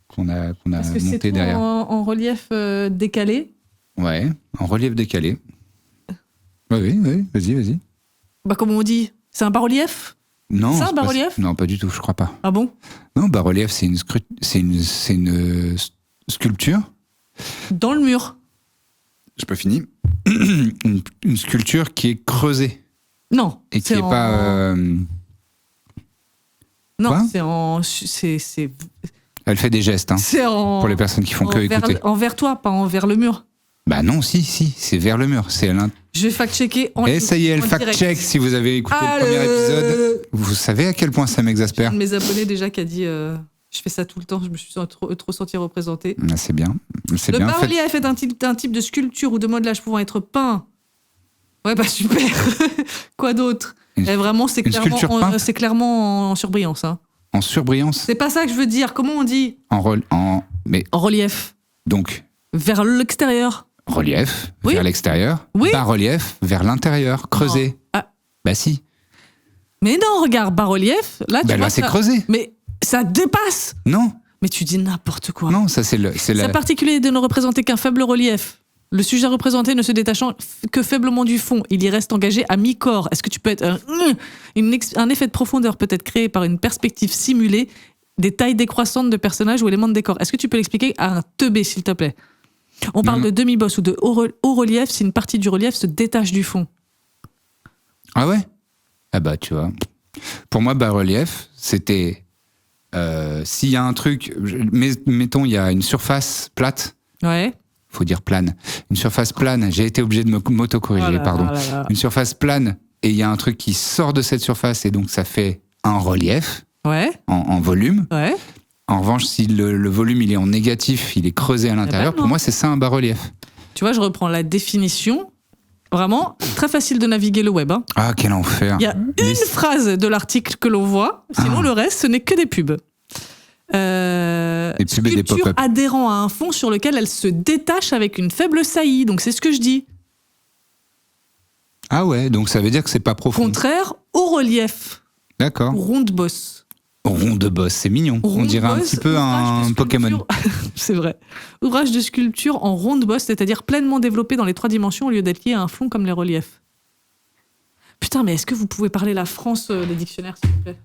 qu'on a Parce que monté derrière. En relief décalé. Ouais, en relief décalé. Oui, vas-y. Bah, comment on dit ? C'est un bas-relief ? Non. C'est un bas-relief ? Non, pas du tout, je crois pas. Ah bon ? Non, bas-relief, c'est une sculpture. Dans le mur. J'ai pas fini. Une sculpture qui est creusée. Non. Et qui est pas... Non, Quoi c'est en... Elle fait des gestes, hein, C'est en... pour les personnes qui font que écouter. Envers toi, pas envers le mur. Bah non, si, c'est vers le mur. C'est Je vais fact-checker en Et ça y est, elle en direct. fact-check. Si vous avez écouté le premier épisode, vous savez à quel point ça J'ai m'exaspère. un de mes abonnés déjà qui a dit je fais ça tout le temps, je me suis trop senti représentée. Ah, c'est bien. C'est Le bien. bas-relief est un type de sculpture ou de modelage pouvant être peint. Ouais, bah super. Quoi d'autre? Vraiment, c'est sculpture peinte clairement en surbrillance. Hein. En surbrillance. C'est pas ça que je veux dire. Comment on dit? Mais En relief. donc, Vers l'extérieur. relief Oui. vers l'extérieur. Oui. Bas-relief vers l'intérieur. Creusé. Ah. Bah si. Mais non, regarde, bas-relief. Là, tu Bah vois, là, c'est ça... creusé. Mais ça dépasse. Non. Mais tu dis n'importe quoi. Non, ça c'est la... C'est particulier de ne représenter qu'un faible relief. Le sujet représenté ne se détachant que faiblement du fond. Il y reste engagé à mi-corps. Est-ce que tu peux être... un effet de profondeur peut être créé par une perspective simulée des tailles décroissantes de personnages ou éléments de décor. Est-ce que tu peux l'expliquer à un teubé, s'il te plaît? On parle de demi-boss ou de haut relief si une partie du relief se détache du fond. Ah ouais? Ah bah tu vois. Pour moi, bas-relief, c'était... s'il y a un truc... Mettons, il y a une surface plate. Ouais. Faut dire plane. Une surface plane, j'ai été obligé de m'auto-corriger, pardon. Une surface plane, et il y a un truc qui sort de cette surface, et donc ça fait un relief, Ouais. en volume. Ouais. En revanche, si le volume il est en négatif, il est creusé à l'intérieur, pour moi c'est ça un bas-relief. Tu vois, je reprends la définition. Vraiment, très facile de naviguer le web. Hein. Ah, quel enfer. Il y a une phrase de l'article que l'on voit, sinon le reste, ce n'est que des pubs. Des pubs et des Sculpture pop-up. adhérant à un fond sur lequel elle se détache avec une faible saillie. Donc c'est ce que je dis. Ah ouais, donc ça veut dire que c'est pas profond. Contraire au relief. D'accord. Ronde bosse. Rond de boss, c'est mignon. On dirait un petit peu un Pokémon. C'est vrai. Ouvrage de sculpture en ronde bosse, c'est-à-dire pleinement développé dans les 3 dimensions au lieu d'être lié à un fond comme les reliefs. Putain, mais est-ce que vous pouvez parler la France, les dictionnaires, s'il vous plaît?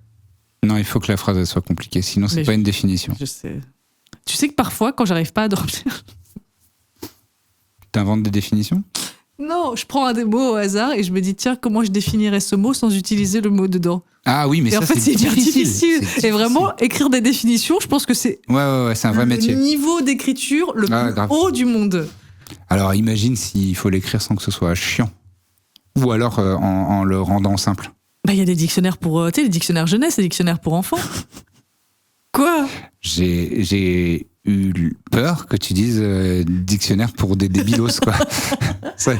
Non, il faut que la phrase elle soit compliquée, sinon c'est Mais pas une définition. Je sais. Tu sais que parfois, quand j'arrive pas à dormir... T'inventes des définitions? Non, je prends un des mots au hasard et je me dis, tiens, comment je définirais ce mot sans utiliser le mot dedans? Ah oui, mais et ça en fait, c'est hyper difficile. Et vraiment, écrire des définitions, je pense que c'est Ouais, c'est un vrai métier. le niveau d'écriture le plus grave. haut du monde. Alors imagine s'il faut l'écrire sans que ce soit chiant. Ou alors en le rendant simple. Bah, il y a des dictionnaires pour, tu sais, les dictionnaires jeunesse, les dictionnaires pour enfants. Quoi? J'ai eu peur que tu dises dictionnaire pour des débilos, quoi. Tu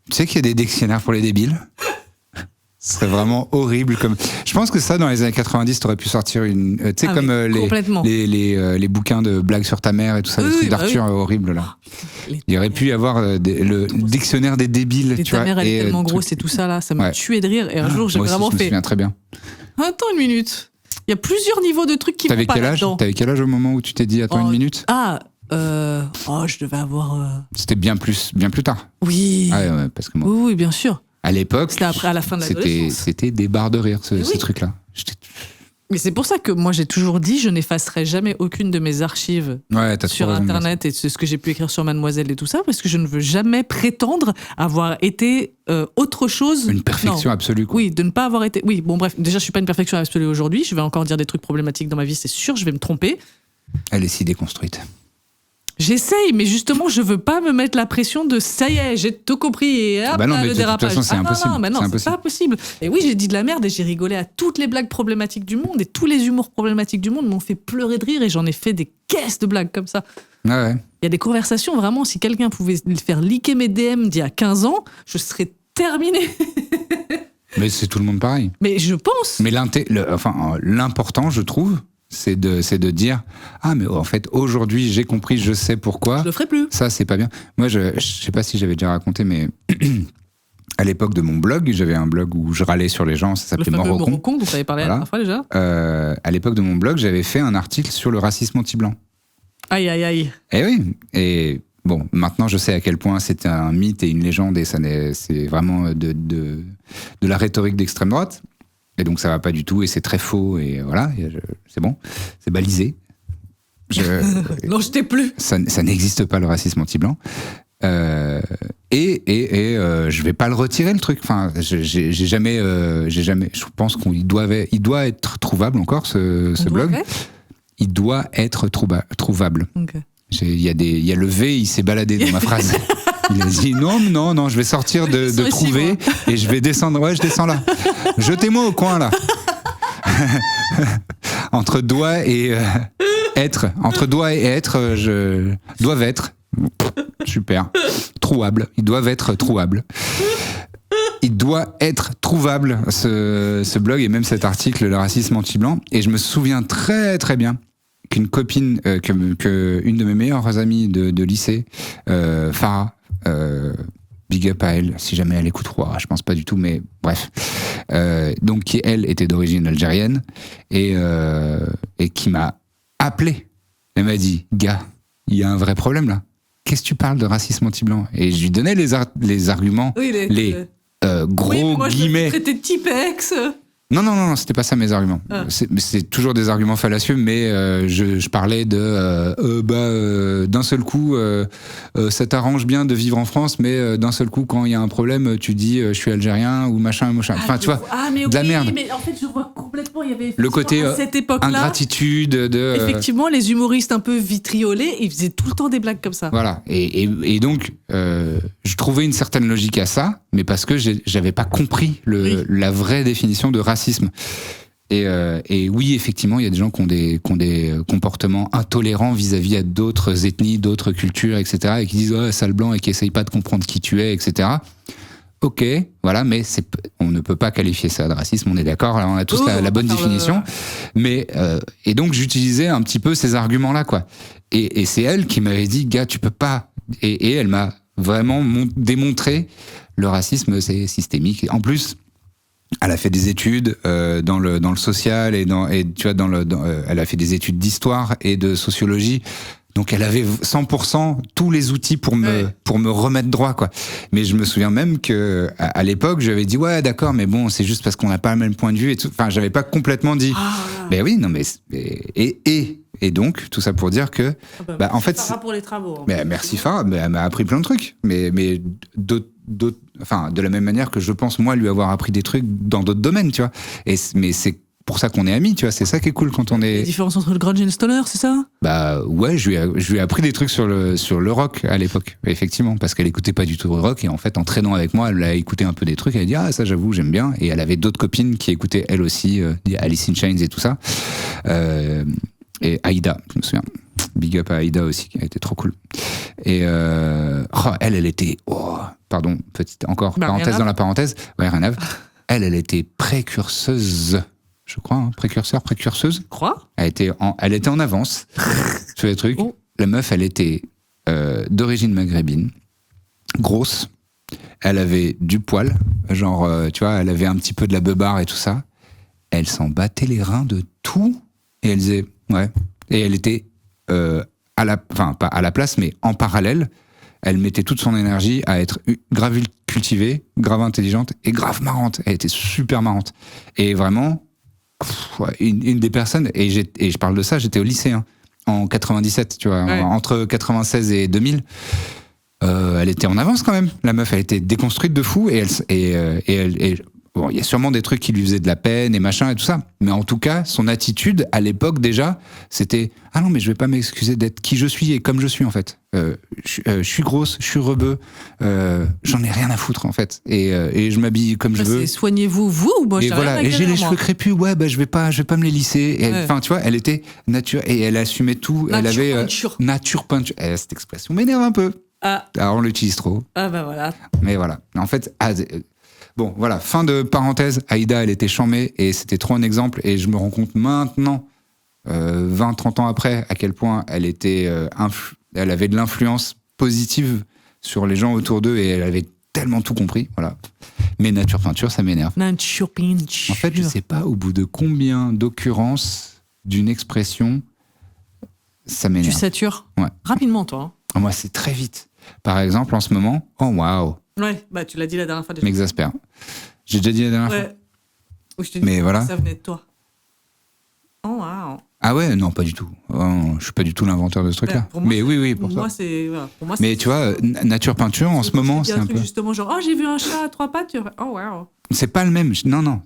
sais qu'il y a des dictionnaires pour les débiles? Ce serait vraiment horrible. Je pense que ça, dans les années 90, t'aurais pu sortir une... tu sais, comme les bouquins de blagues sur ta mère et tout ça, les trucs d'Arthur horribles, là. Il aurait pu y avoir le dictionnaire des débiles, et tu vois. Ta mère, elle est tellement tout... grosse et tout ça, là, ça m'a tué de rire. Et un jour, j'ai moi aussi, vraiment je me fait... souviens très bien. Attends une minute. Il y a plusieurs niveaux de trucs qui vont pas là-dedans. T'avais quel âge au moment où tu t'es dit attends une minute? Je devais avoir... C'était bien plus tard. Oui. Ah ouais, parce que moi... Oui, bien sûr. À l'époque, c'était après, à la fin de l'adolescence. C'était des barres de rire, ce truc-là. Mais c'est pour ça que moi, j'ai toujours dit, je n'effacerai jamais aucune de mes archives sur Internet et ce que j'ai pu écrire sur Mademoiselle et tout ça, parce que je ne veux jamais prétendre avoir été autre chose. Une perfection absolue, quoi. Oui, de ne pas avoir été... Oui, bon bref, déjà, je suis pas une perfection absolue aujourd'hui. Je vais encore dire des trucs problématiques dans ma vie, c'est sûr, je vais me tromper. Elle est si déconstruite. J'essaye, mais justement, je veux pas me mettre la pression de ça y est, j'ai tout compris et hop, non, mais le dérapage. De toute façon, c'est impossible. Non, c'est pas possible. Et oui, j'ai dit de la merde et j'ai rigolé à toutes les blagues problématiques du monde et tous les humours problématiques du monde m'ont fait pleurer de rire et j'en ai fait des caisses de blagues comme ça. Ah ouais. Il y a des conversations, vraiment, si quelqu'un pouvait faire leaker mes DM d'il y a 15 ans, je serais terminé. Mais c'est tout le monde pareil. Mais je pense. Mais l'important, je trouve, c'est de dire mais en fait aujourd'hui j'ai compris, je sais pourquoi. Je le ferai plus. Ça c'est pas bien. Moi je sais pas si j'avais déjà raconté, mais à l'époque de mon blog, j'avais un blog où je râlais sur les gens, ça s'appelait Morocon. Morocon dont tu avais parlé la dernière fois déjà. À l'époque de mon blog, j'avais fait un article sur le racisme anti-blanc. Aïe aïe aïe. Et oui. Et bon, maintenant je sais à quel point c'était un mythe et une légende et c'est vraiment de la rhétorique d'extrême droite. Et donc ça va pas du tout et c'est très faux et voilà, c'est bon, c'est balisé. Non, je t'ai plus. Ça n'existe pas, le racisme anti-blanc. Je vais pas le retirer, le truc. Enfin, j'ai jamais. Je pense qu'il doit être trouvable encore, ce blog. Il doit être trouvable. Okay. Il y a le V, il s'est baladé dans ma phrase. Il a dit non, je vais sortir de trouver et je vais descendre. Ouais, je descends là. Jetez-moi au coin là. Entre doigt et être. Entre doigt et être, doivent être. Super. Trouvables. Ils doivent être trouvables. Il doit être trouvable, ce blog et même cet article, le racisme anti-blanc. Et je me souviens très très bien qu'une copine, que une de mes meilleures amies de lycée, Farah, big up à elle, si jamais elle écoute, je pense pas du tout, mais bref. Donc qui elle était d'origine algérienne et qui m'a appelé. Elle m'a dit, gars, il y a un vrai problème là. Qu'est-ce que tu parles de racisme anti-blanc? Et je lui donnais les arguments, les gros guillemets. Tu traitais de typex. Non, c'était pas ça mes arguments. C'est toujours des arguments fallacieux, mais je parlais d'un seul coup, ça t'arrange bien de vivre en France, mais d'un seul coup, quand il y a un problème, tu dis je suis algérien ou machin. Enfin, tu vois, de la merde. Mais en fait, je vois complètement, il y avait le côté à cette époque-là, ingratitude. Effectivement, les humoristes un peu vitriolés, ils faisaient tout le temps des blagues comme ça. Voilà. Et donc, je trouvais une certaine logique à ça, mais parce que j'avais pas compris la vraie définition de racisme. Et oui, effectivement, il y a des gens qui ont des comportements intolérants vis-à-vis à d'autres ethnies, d'autres cultures, etc., et qui disent sale blanc et qui essayent pas de comprendre qui tu es, etc. Ok, voilà, mais on ne peut pas qualifier ça de racisme, on est d'accord, là, on a tous la bonne définition. Mais et donc j'utilisais un petit peu ces arguments-là, quoi. Et c'est elle qui m'avait dit, gars, tu peux pas. Et elle m'a vraiment démontré le racisme, c'est systémique. En plus, elle a fait des études dans le social et tu vois elle a fait des études d'histoire et de sociologie. Donc elle avait 100% tous les outils pour me remettre droit, quoi. Mais je me souviens même que à l'époque, j'avais dit ouais, d'accord, mais bon, c'est juste parce qu'on n'a pas le même point de vue et tout. Enfin, j'avais pas complètement dit. Mais oui, non, mais et donc tout ça pour dire que en fait, Farah pour les travaux. Mais merci Farah, elle m'a appris plein de trucs. Mais d'autres, enfin, de la même manière que je pense moi lui avoir appris des trucs dans d'autres domaines, tu vois. Mais c'est pour ça qu'on est amis, tu vois. C'est ça qui est cool quand on est. La différence entre le grunge et le stoner, c'est ça? Ouais, je lui ai appris des trucs sur le rock à l'époque, effectivement, parce qu'elle écoutait pas du tout le rock et en fait en traînant avec moi, elle a écouté un peu des trucs, elle a dit ça j'avoue j'aime bien, et elle avait d'autres copines qui écoutaient elle aussi, Alice in Chains et tout ça. Et Aïda, je me souviens. Big up à Aïda aussi, qui a été trop cool. Et elle était... pardon, petite encore parenthèse dans la parenthèse. Ouais, rien à voir. Elle était précurseuse, je crois. Précurseuse. Crois. Elle était en avance sur les trucs. La meuf, elle était d'origine maghrébine, grosse. Elle avait du poil, genre, tu vois, elle avait un petit peu de la beubare et tout ça. Elle s'en battait les reins de tout. Et elle disait... Ouais. Et elle était pas à la place, mais en parallèle, elle mettait toute son énergie à être grave cultivée, grave intelligente et grave marrante. Elle était super marrante. Et vraiment, une des personnes, et je parle de ça, j'étais au lycée, en 97, tu vois, entre 96 et 2000. Elle était en avance quand même. La meuf, elle était déconstruite de fou et bon, il y a sûrement des trucs qui lui faisaient de la peine et machin et tout ça. Mais en tout cas, son attitude, à l'époque déjà, c'était « Ah non, mais je vais pas m'excuser d'être qui je suis et comme je suis, en fait. Je suis grosse, je suis rebeu, j'en ai rien à foutre, en fait. Et je m'habille comme je veux. » Soignez-vous, vous, moi, et voilà, et j'ai les cheveux crépus, je vais pas me les lisser. Enfin, tu vois, elle était nature, et elle assumait tout. Elle avait nature peinture. Cette expression m'énerve un peu. Alors, on l'utilise trop. Voilà. Mais voilà. En fait, bon, voilà, fin de parenthèse. Aïda, elle était chambée et c'était trop un exemple. Et je me rends compte maintenant, 20-30 ans après, à quel point elle était, elle avait de l'influence positive sur les gens autour d'eux et elle avait tellement tout compris. Voilà. Mais nature peinture, ça m'énerve. Nature peinture. En fait, je sais pas au bout de combien d'occurrences d'une expression ça m'énerve. Tu satures. Ouais. Rapidement, toi. Moi, c'est très vite. Par exemple, en ce moment, waouh. Ouais, tu l'as dit la dernière fois déjà. M'exaspère. J'ai déjà dit la dernière fois. Ou je te mais dis voilà. Ça venait de toi. Oh, wow. Ah ouais, non, pas du tout. Oh, je suis pas du tout l'inventeur de ce truc-là. Pour moi, mais oui, pour pour moi, toi. c'est. Voilà, pour moi, Mais tu vois, nature peinture, en ce moment, c'est un peu. Justement, genre, oh, j'ai vu un chat à 3 pattes. Tu fais, oh, wow. C'est pas le même. Non.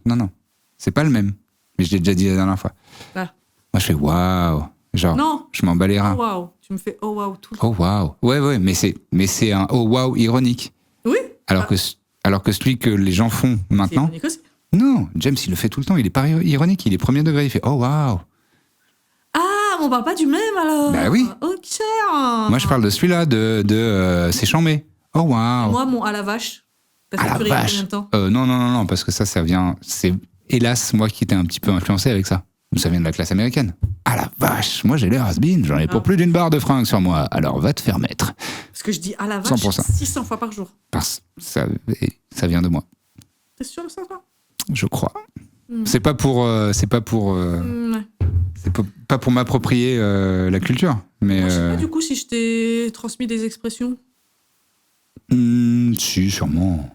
C'est pas le même. Mais je l'ai déjà dit la dernière fois. Ah. Moi, je fais waouh. Genre, Non. je m'en bats les reins. Oh, wow. Tu me fais oh, wow tout le temps. Oh waouh. Ouais, mais c'est un oh waouh ironique. Oui. Alors que celui que les gens font maintenant. C'est ironique aussi. Non, James, il le fait tout le temps. Il est pas ironique. Il est premier degré. Il fait oh waouh. Ah, on parle pas du même alors. Bah oui. Ok. Moi, je parle de celui-là, de c'est chambé. Oh waouh. Moi, mon à la vache. T'as À fait la purée il y a vache. combien de temps Non, parce que ça vient. C'est hélas moi qui étais un petit peu influencé avec ça. Ça vient de la classe américaine. Ah la vache, moi j'ai l'air has-been, j'en ai pour plus d'une barre de fringues sur moi, alors va te faire mettre. Parce que je dis à la vache 100%. 600 fois par jour. Parce ça vient de moi, T'es sûr de ça, toi je crois. C'est pas pour, Ouais. c'est pas pour m'approprier la culture, mais Moi, je sais pas du coup si je t'ai transmis des expressions. si, sûrement.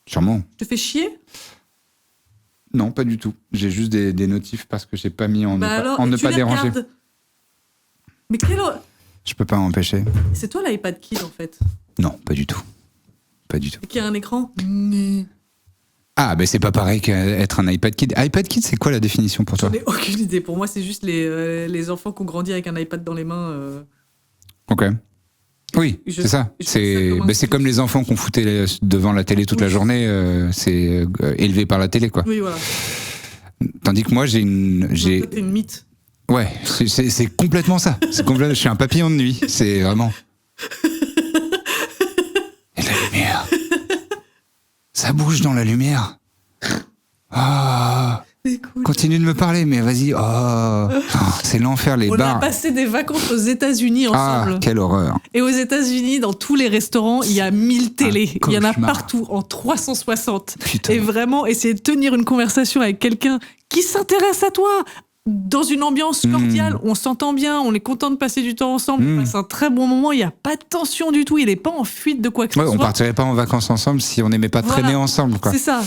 Je te fais chier Non, pas du tout. J'ai juste des notifs parce que j'ai pas mis en alors, ne tu pas les déranger. regardes. Mais quel... Je peux pas m'empêcher. C'est toi l'iPad Kid en fait. Non, pas du tout. Pas du tout. Qui a un écran. Ah, ben c'est pas pareil qu'être un iPad Kid. iPad Kid, c'est quoi la définition pour toi? J'en ai aucune idée. Pour moi, c'est juste les enfants qui ont grandi avec un iPad dans les mains. Ok. Oui, c'est ça. C'est comme les enfants qu'on foutait devant la télé toute la journée. C'est élevé par la télé, quoi. Oui, voilà. Tandis que moi, j'ai Toi, t'es une mythe. Ouais, c'est complètement ça. Je suis un papillon de nuit. C'est vraiment. Et la lumière. Ça bouge dans la lumière. Ah. Écoute. Continue de me parler, mais vas-y. Oh, c'est l'enfer, les On bars. a passé des vacances aux États-Unis ensemble. Ah, quelle horreur. Et aux États-Unis, dans tous les restaurants, il y a 1000 télés. Il y en a cauchemar. partout, en 360. Putain. Et vraiment, essayer de tenir une conversation avec quelqu'un qui s'intéresse à toi, dans une ambiance cordiale, on s'entend bien, on est content de passer du temps ensemble, on passe un très bon moment, il n'y a pas de tension du tout, il n'est pas en fuite de quoi que ce Ouais, on soit. partirait pas en vacances ensemble si on n'aimait pas Voilà. traîner ensemble, quoi. C'est ça.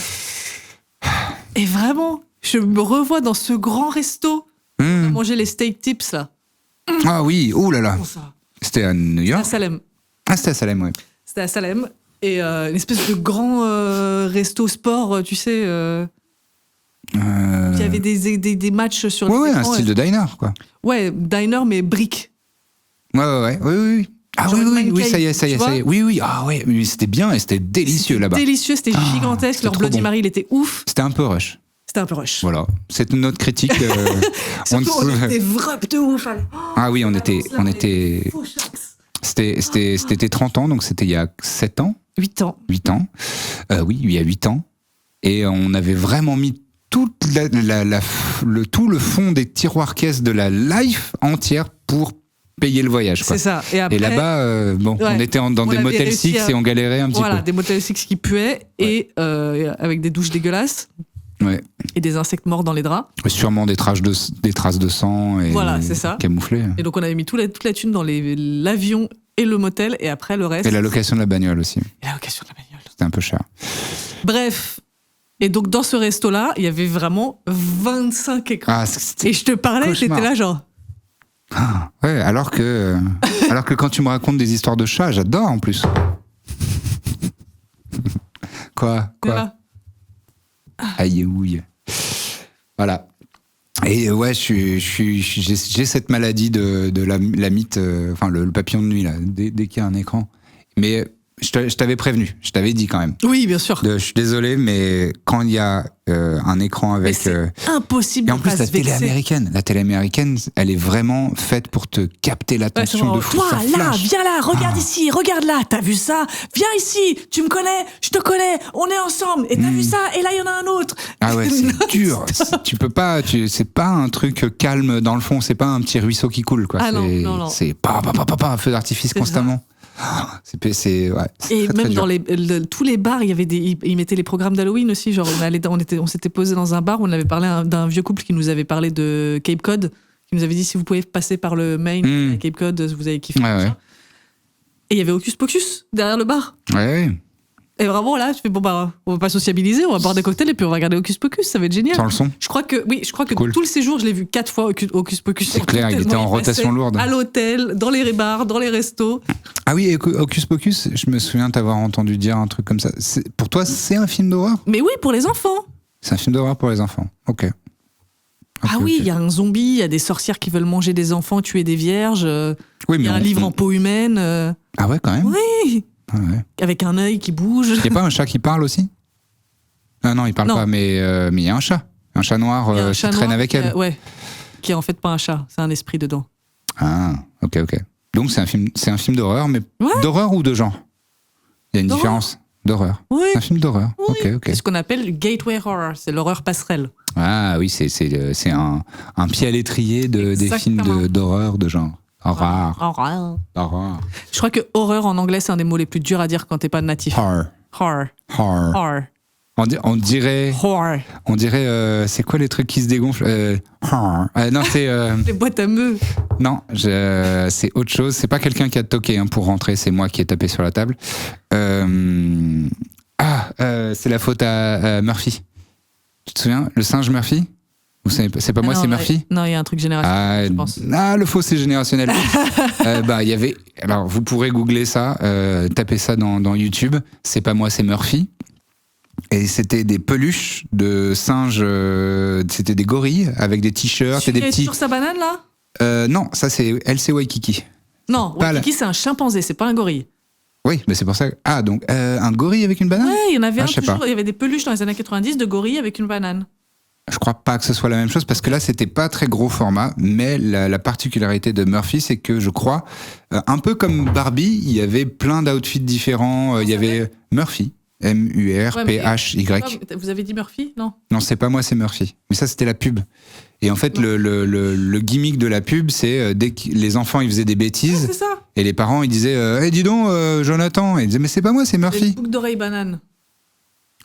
Et vraiment, je me revois dans ce grand resto, manger les steak tips là. Ah oui, ouh là là. Comment ça C'était à New À York. Salem. Ah, c'était à Salem, ouais. C'était à Salem. Et une espèce de grand resto sport, tu sais. Il y avait des matchs sur les Ouais, un écrans, style de diner, quoi. Ouais, diner, mais briques. Ouais. Oui. Ah Genre une man oui, cave, ça y est. tu vois. Oui. Ah ouais, mais c'était bien et c'était délicieux là-bas. Délicieux, c'était gigantesque. c'était Leur trop Bloody bon. Mary, il était ouf. C'était un peu rush. C'était un peu rush. Voilà. C'est notre critique. Surtout, on était vraiment de ouf. Allez. Ah oui, on était. Faux chax. C'était tes 30 ans, donc c'était il y a 7 ans, 8 ans. 8 ans. Oui, il y a 8 ans. Et on avait vraiment mis tout le fond des tiroirs caisses de la life entière pour payer le voyage, quoi. C'est ça. Et, après, Et là-bas, on était dans on des avait motels réussi 6 et on galérait un petit voilà, peu. des motels 6 qui puaient et avec des douches dégueulasses Ouais. et des insectes morts dans les draps. Sûrement des traces de sang et Voilà, c'est ça. camouflés. Et donc on avait mis toute la thune dans l'avion et le motel et après le reste. Et la location de la bagnole aussi. Et la location de la bagnole. C'était un peu cher. Bref. Et donc dans ce resto-là, il y avait vraiment 25 écrans. Ah, c'était Et je te parlais, cauchemar. t'étais là genre... Ouais, alors que quand tu me racontes des histoires de chats, j'adore en plus. Quoi Voilà. Aïe ouille. Voilà. Et ouais, j'ai cette maladie de la mythe, enfin le papillon de nuit là, dès qu'il y a un écran. Mais je t'avais prévenu, je t'avais dit quand même. Oui, bien sûr. Je suis désolé, mais quand il y a un écran Mais avec... c'est impossible Et en de plus, pas la se télé vexer. américaine, elle est vraiment faite pour te capter Ouais, l'attention c'est de vraiment, fou. toi, ça là, flash. viens là, regarde ici, regarde là, t'as vu ça? Viens ici, tu me connais, je te connais, on est ensemble, et t'as vu ça? Et là, il y en a un autre. Ah ouais, c'est dur. Tu peux pas, c'est pas un truc calme dans le fond, c'est pas un petit ruisseau qui coule, quoi. Ah non, non. C'est un feu d'artifice C'est constamment. Ouais, Et très, même très dans dur. tous les bars, il y avait ils mettaient les programmes d'Halloween aussi. Genre, on s'était posé dans un bar où on avait parlé d'un vieux couple qui nous avait parlé de Cape Cod, qui nous avait dit si vous pouvez passer par le Maine à Cape Cod, vous avez kiffé. Ouais. Et il y avait Hocus Pocus derrière le bar. Ouais. Et vraiment, là, tu fais, bon, bah, on va pas sociabiliser, on va boire des cocktails et puis on va regarder Hocus Pocus, ça va être génial. Sans le son. Je crois que Cool. tout le séjour, je l'ai vu 4 fois Hocus Pocus. C'est clair, il était en rotation lourde. À l'hôtel, dans les bars, dans les restos. Ah oui, et Hocus Pocus, je me souviens t'avoir entendu dire un truc comme ça. Pour toi, c'est un film d'horreur? Mais oui, pour les enfants. C'est un film d'horreur pour les enfants. Ok. Ah oui, il y a un zombie, il y a des sorcières qui veulent manger des enfants, tuer des vierges. Oui, Il y a un livre en peau humaine. Ah ouais, quand même. Oui. Ah ouais. Avec un œil qui bouge. Il n'y a pas un chat qui parle aussi? Ah non, il parle Non. pas, mais il y a un chat. Un chat noir Il y a un qui chat traîne noir avec elle. Ouais. Qui est en fait pas un chat, c'est un esprit dedans. Ah, ok. Donc c'est un film d'horreur, mais Ouais. d'horreur ou de genre? Il y a une D'horreur. différence. D'horreur. Oui. C'est un film d'horreur. Oui. Ok. C'est ce qu'on appelle le gateway horror, c'est l'horreur passerelle. Ah oui, c'est un pied à l'étrier des films Exactement. d'horreur de genre. Horreur. Horreur. Horreur. Je crois que horreur en anglais, c'est un des mots les plus durs à dire quand t'es pas natif. Horror. Horror. Horror. Horror. On dirait, Horror. c'est quoi les trucs qui se dégonflent? Horror. Non, c'est Les boîtes à meux. non, c'est autre chose. C'est pas quelqu'un qui a toqué pour rentrer. C'est moi qui ai tapé sur la table. C'est la faute à Murphy. Tu te souviens, le singe Murphy? Ou c'est pas moi, Ah non, c'est Murphy? Non, il y a un truc générationnel, je pense. Le faux, c'est générationnel. Il y avait. Alors, vous pourrez googler ça, taper ça dans YouTube. C'est pas moi, c'est Murphy. Et c'était des peluches de singes. C'était des gorilles avec des t-shirts et Tu des es petits. sur sa banane là? Non, ça c'est LC Waikiki. Non, Pas Waikiki c'est un chimpanzé, c'est pas un gorille. Oui, mais c'est pour ça. Ah, donc un gorille avec une banane? Ouais, il y en avait Ah, un je sais toujours. pas. Il y avait des peluches dans les années 90 de gorilles avec une banane. Je crois pas que ce soit la même chose parce que là c'était pas très gros format, mais la particularité de Murphy c'est que je crois, un peu comme Barbie, il y avait plein d'outfits différents. Il y avait Murphy, M-U-R-P-H-Y. Ah, vous avez dit Murphy? Non. Non, c'est pas moi, c'est Murphy. Mais ça c'était la pub. Et en fait le gimmick de la pub c'est dès que les enfants ils faisaient des bêtises C'est ça. et les parents ils disaient hey, dis donc Jonathan, et ils disaient mais c'est pas moi, c'est Les Murphy. boucles d'oreilles banane.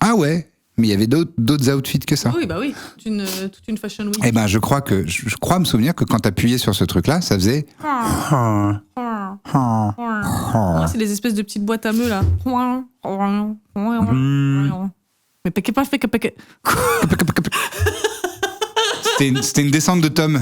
Ah ouais. Mais il y avait d'autres outfits que ça. Oui, bah oui. Toute une fashion week. Eh ben, je crois me souvenir que quand t'appuyais sur ce truc-là, ça faisait. Ah, c'est les espèces de petites boîtes à meux là. Mais paquet pas fait paquet. C'était une descente de Tom.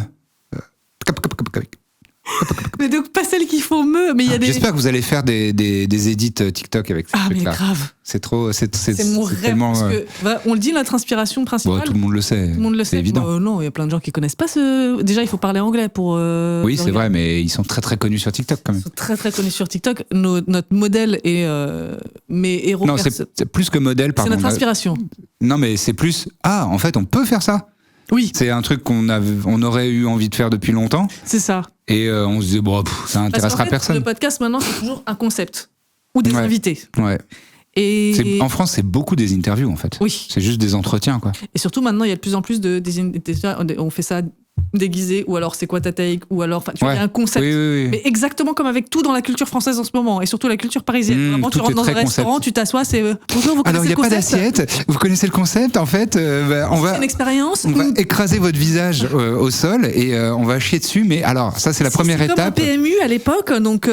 Mais donc pas celles qui font meux, mais il y a des. J'espère que vous allez faire des edits TikTok avec ces Ah mais trucs-là. grave. C'est trop. C'est C'est mon rêve. tellement. Parce que, on le dit, notre inspiration principale. Tout le monde le sait. Tout le monde le C'est sait. évident. Non, il y a plein de gens qui connaissent pas ce. Déjà, il faut parler anglais pour. Oui, c'est vrai, mais ils sont très très connus sur TikTok quand Ils même. sont très très connus sur TikTok. Notre modèle est mes héros. Non, c'est plus que modèle, c'est pardon. notre inspiration. Non, mais c'est plus. Ah, en fait, on peut faire ça. Oui, C'est un truc on aurait eu envie de faire depuis longtemps. c'est ça. Et on se disait, bon, ça Parce qu'en intéressera fait, personne. le podcast maintenant, c'est toujours un concept ou des Ouais. invités. Ouais. Et En France, c'est beaucoup des interviews en fait. oui. C'est juste des entretiens, quoi. Et surtout maintenant, il y a de plus en plus on fait ça déguisé, ou alors c'est quoi ta take, ou alors, enfin, tu vois, il y a un concept. Oui. Mais exactement comme avec tout dans la culture française en ce moment, et surtout la culture parisienne. Vraiment, tu tout rentres est dans un très restaurant, concept. tu t'assois, c'est bonjour, vous Alors, il connaissez n'y a le pas concept. d'assiette. Vous connaissez le concept. En fait, on va C'est une expérience. on va écraser votre visage au sol et on va chier dessus. Mais alors, ça, c'est la première C'est comme un étape. PMU à l'époque, donc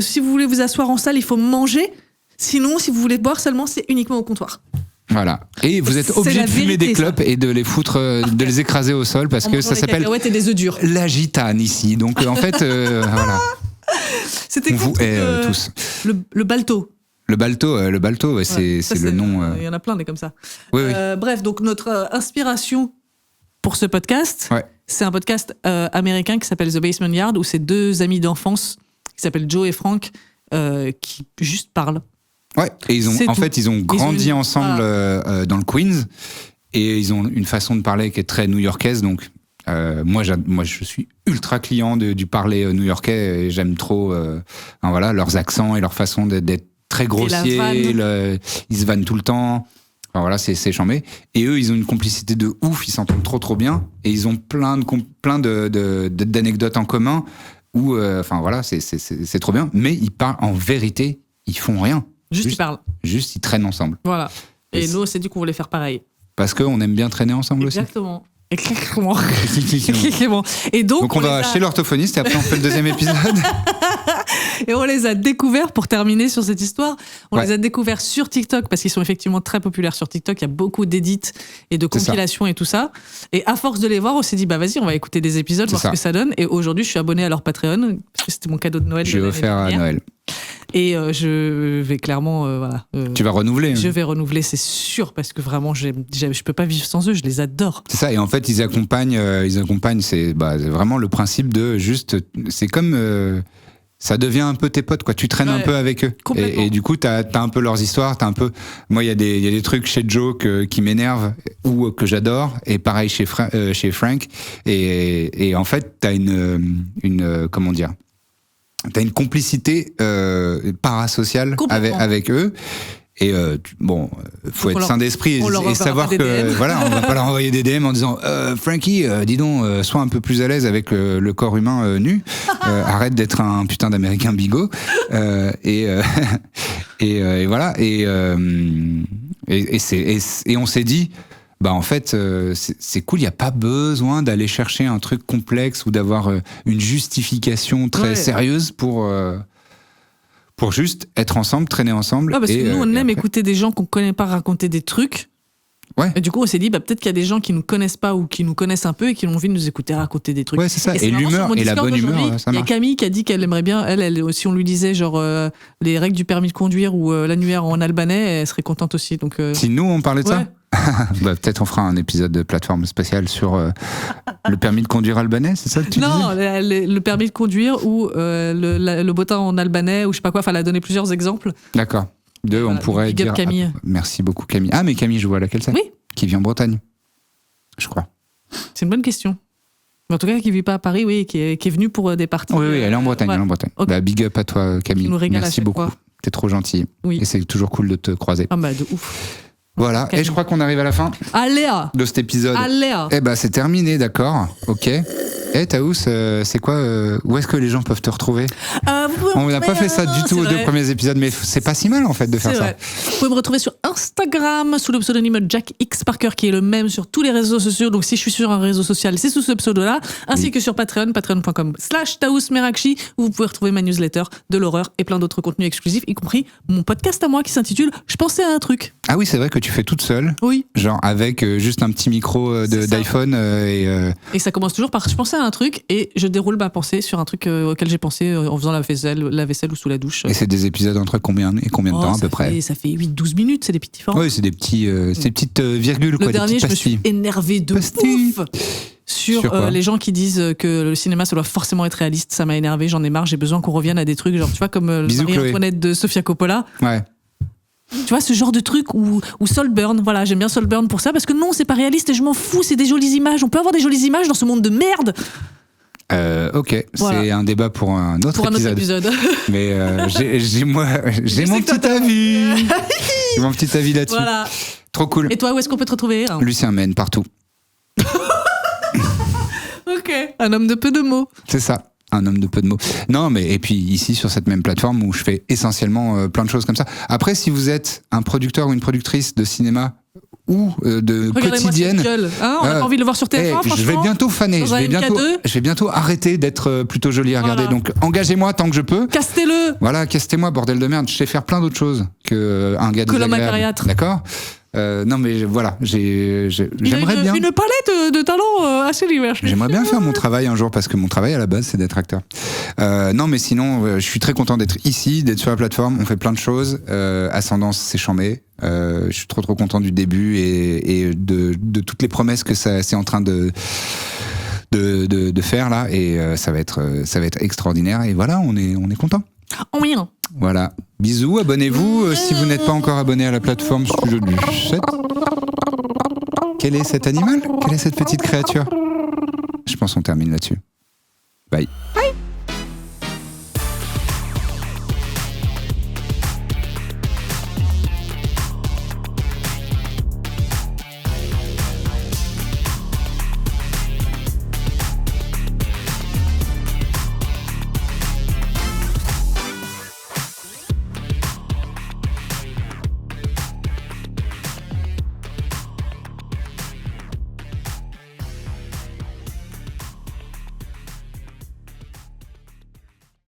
si vous voulez vous asseoir en salle, il faut manger. Sinon, si vous voulez boire seulement, c'est uniquement au comptoir. Voilà. Et vous êtes C'est obligé la de fumer vérité, des ça. clopes et de les foutre, de les écraser au sol parce En que mangeant ça des s'appelle cacahuètes et des œufs durs. la gitane ici. Donc, en fait, voilà. C'était On quoi vous le truc, hait tous. le balto. Le balto, ouais, c'est Ça, le nom. Il y en a plein des comme ça. Oui. Bref, donc notre inspiration pour ce podcast, Ouais. c'est un podcast américain qui s'appelle The Basement Yard, où c'est deux amis d'enfance qui s'appellent Joe et Frank qui juste parlent. Ouais, et ils C'est ont tout. grandi Ils ont ensemble dans le Queens et ils ont une façon de parler qui est très new-yorkaise. Donc, moi, je suis ultra client du parler new-yorkais et j'aime trop voilà, leurs accents et leur façon d'être très grossiers. Ils se vannent tout le temps. Enfin, voilà, c'est chambé. Et eux, ils ont une complicité de ouf, ils s'entendent trop bien et ils ont plein d'anecdotes en commun où, enfin voilà, c'est trop bien. Mais ils parlent en vérité, ils font rien. Juste ils parlent. Juste, ils traînent ensemble. Voilà. Et Et nous, on s'est dit qu'on voulait faire pareil. Parce qu'on aime bien traîner ensemble aussi. Exactement. Exactement. Exactement. Et donc on va chez l'orthophoniste et après on fait le deuxième épisode. Et on les a découverts, pour terminer sur cette histoire, on les a découverts sur TikTok parce qu'ils sont effectivement très populaires sur TikTok. Il y a beaucoup d'édits et de compilations et tout ça. Et à force de les voir, on s'est dit, bah vas-y, on va écouter des épisodes, voir ce que ça donne. Et aujourd'hui, je suis abonné à leur Patreon parce que c'était mon cadeau de Noël. J'ai offert à Noël. Et je vais clairement, tu vas renouveler. Je vais renouveler, c'est sûr, parce que vraiment, je peux pas vivre sans eux, je les adore. C'est ça, et en fait, ils accompagnent, c'est vraiment le principe de juste, c'est comme, ça devient un peu tes potes, quoi. Tu traînes un peu avec eux. Et du coup, t'as un peu leurs histoires, moi, il y a des trucs chez Joe qui m'énervent ou que j'adore, et pareil chez Frank. Et en fait, t'as une comment dire? T'as une complicité parasociale avec eux. Et faut être sain d'esprit et savoir que voilà, on va pas leur envoyer des DM en disant Frankie, dis donc, sois un peu plus à l'aise avec le corps humain nu, arrête d'être un putain d'américain bigot, et voilà, et on s'est dit, bah en fait c'est cool, il y a pas besoin d'aller chercher un truc complexe ou d'avoir une justification très sérieuse pour juste être ensemble, traîner ensemble. Parce que nous, on aime écouter des gens qu'on connaît pas raconter des trucs. Ouais. Et du coup, on s'est dit, peut-être qu'il y a des gens qui nous connaissent pas ou qui nous connaissent un peu et qui ont envie de nous écouter raconter des trucs. Ouais, c'est ça. Et l'humeur et la bonne humeur, ça marche. Il y a Camille qui a dit qu'elle aimerait bien, elle, si on lui disait genre les règles du permis de conduire ou l'annuaire en albanais, elle serait contente aussi. Donc, si nous, on parlait de ça, peut-être on fera un épisode de plateforme spéciale sur le permis de conduire albanais, c'est ça que tu disais ? Non, le permis de conduire ou le bottin en albanais ou je sais pas quoi. Enfin, elle a donné plusieurs exemples. D'accord. On pourrait dire. Camille. Merci beaucoup Camille. Ah mais Camille, je vois laquelle c'est. Oui. Qui vit en Bretagne, je crois. C'est une bonne question. Mais en tout cas, qui vit pas à Paris, oui, qui est venue pour des parties. Oui, elle est en Bretagne. Elle est en Bretagne. Okay. Bah, big up à toi Camille. Merci beaucoup. T'es trop gentil. Oui. Et c'est toujours cool de te croiser. Ah bah de ouf. Voilà, et je crois qu'on arrive à la fin de cet épisode. Eh bah c'est terminé, d'accord, ok. Taous, c'est quoi où est-ce que les gens peuvent te retrouver ? On n'a pas fait ça du tout aux 2 premiers épisodes, mais c'est pas si mal en fait de faire ça. Vous pouvez me retrouver sur Instagram sous le pseudonyme Jack X Parker, qui est le même sur tous les réseaux sociaux. Donc si je suis sur un réseau social, c'est sous ce pseudo-là, ainsi que sur Patreon, patreon.com/Taous Merakchi, où vous pouvez retrouver ma newsletter de l'horreur et plein d'autres contenus exclusifs, y compris mon podcast à moi qui s'intitule Je pensais à un truc. Ah oui, c'est vrai que tu fais toute seule. Oui. Genre avec juste un petit micro d'iPhone et ça commence toujours par je pensais à un truc et je déroule ma pensée sur un truc auquel j'ai pensé en faisant la vaisselle ou sous la douche. Et c'est des épisodes entre combien de temps à peu près ? Ça fait 8-12 minutes, c'est des petites différences. Oui, c'est des petites virgules. Le dernier, je me suis énervé de ouf sur les gens qui disent que le cinéma ça doit forcément être réaliste. Ça m'a énervé, j'en ai marre, j'ai besoin qu'on revienne à des trucs genre tu vois comme le Marie-Antoinette de Sofia Coppola. Ouais. Tu vois, ce genre de truc ou Saltburn, voilà, j'aime bien Saltburn pour ça, parce que non, c'est pas réaliste et je m'en fous, c'est des jolies images. On peut avoir des jolies images dans ce monde de merde. Ok, voilà. C'est un débat pour un autre épisode. Mais j'ai mon petit avis. J'ai mon petit avis là-dessus. Voilà. Trop cool. Et toi, où est-ce qu'on peut te retrouver ? Lucien Mène, partout. Ok, un homme de peu de mots. C'est ça. Un homme de peu de mots. Non, mais et puis ici sur cette même plateforme où je fais essentiellement plein de choses comme ça. Après, si vous êtes un producteur ou une productrice de cinéma ou de quotidienne, on a pas envie de le voir sur TF1. Je vais bientôt faner. Je vais bientôt arrêter d'être plutôt joli à regarder. Donc engagez-moi tant que je peux. Castez-le. Voilà, castez-moi, bordel de merde. Je sais faire plein d'autres choses que un gars désagréable. Que l'homme acariâtre. D'accord. Non mais voilà, j'aimerais bien une palette de talents assez divers. J'aimerais bien faire mon travail un jour parce que mon travail à la base c'est d'être acteur. Non mais sinon je suis très content d'être ici, d'être sur la plateforme. On fait plein de choses. Ascendance c'est chambé. Je suis trop content du début et de toutes les promesses que c'est en train de faire là et ça va être extraordinaire et voilà on est content. Oui. Voilà. Bisous, abonnez-vous si vous n'êtes pas encore abonné à la plateforme Studio du 7. Quel est cet animal ? Quelle est cette petite créature ? Je pense qu'on termine là-dessus.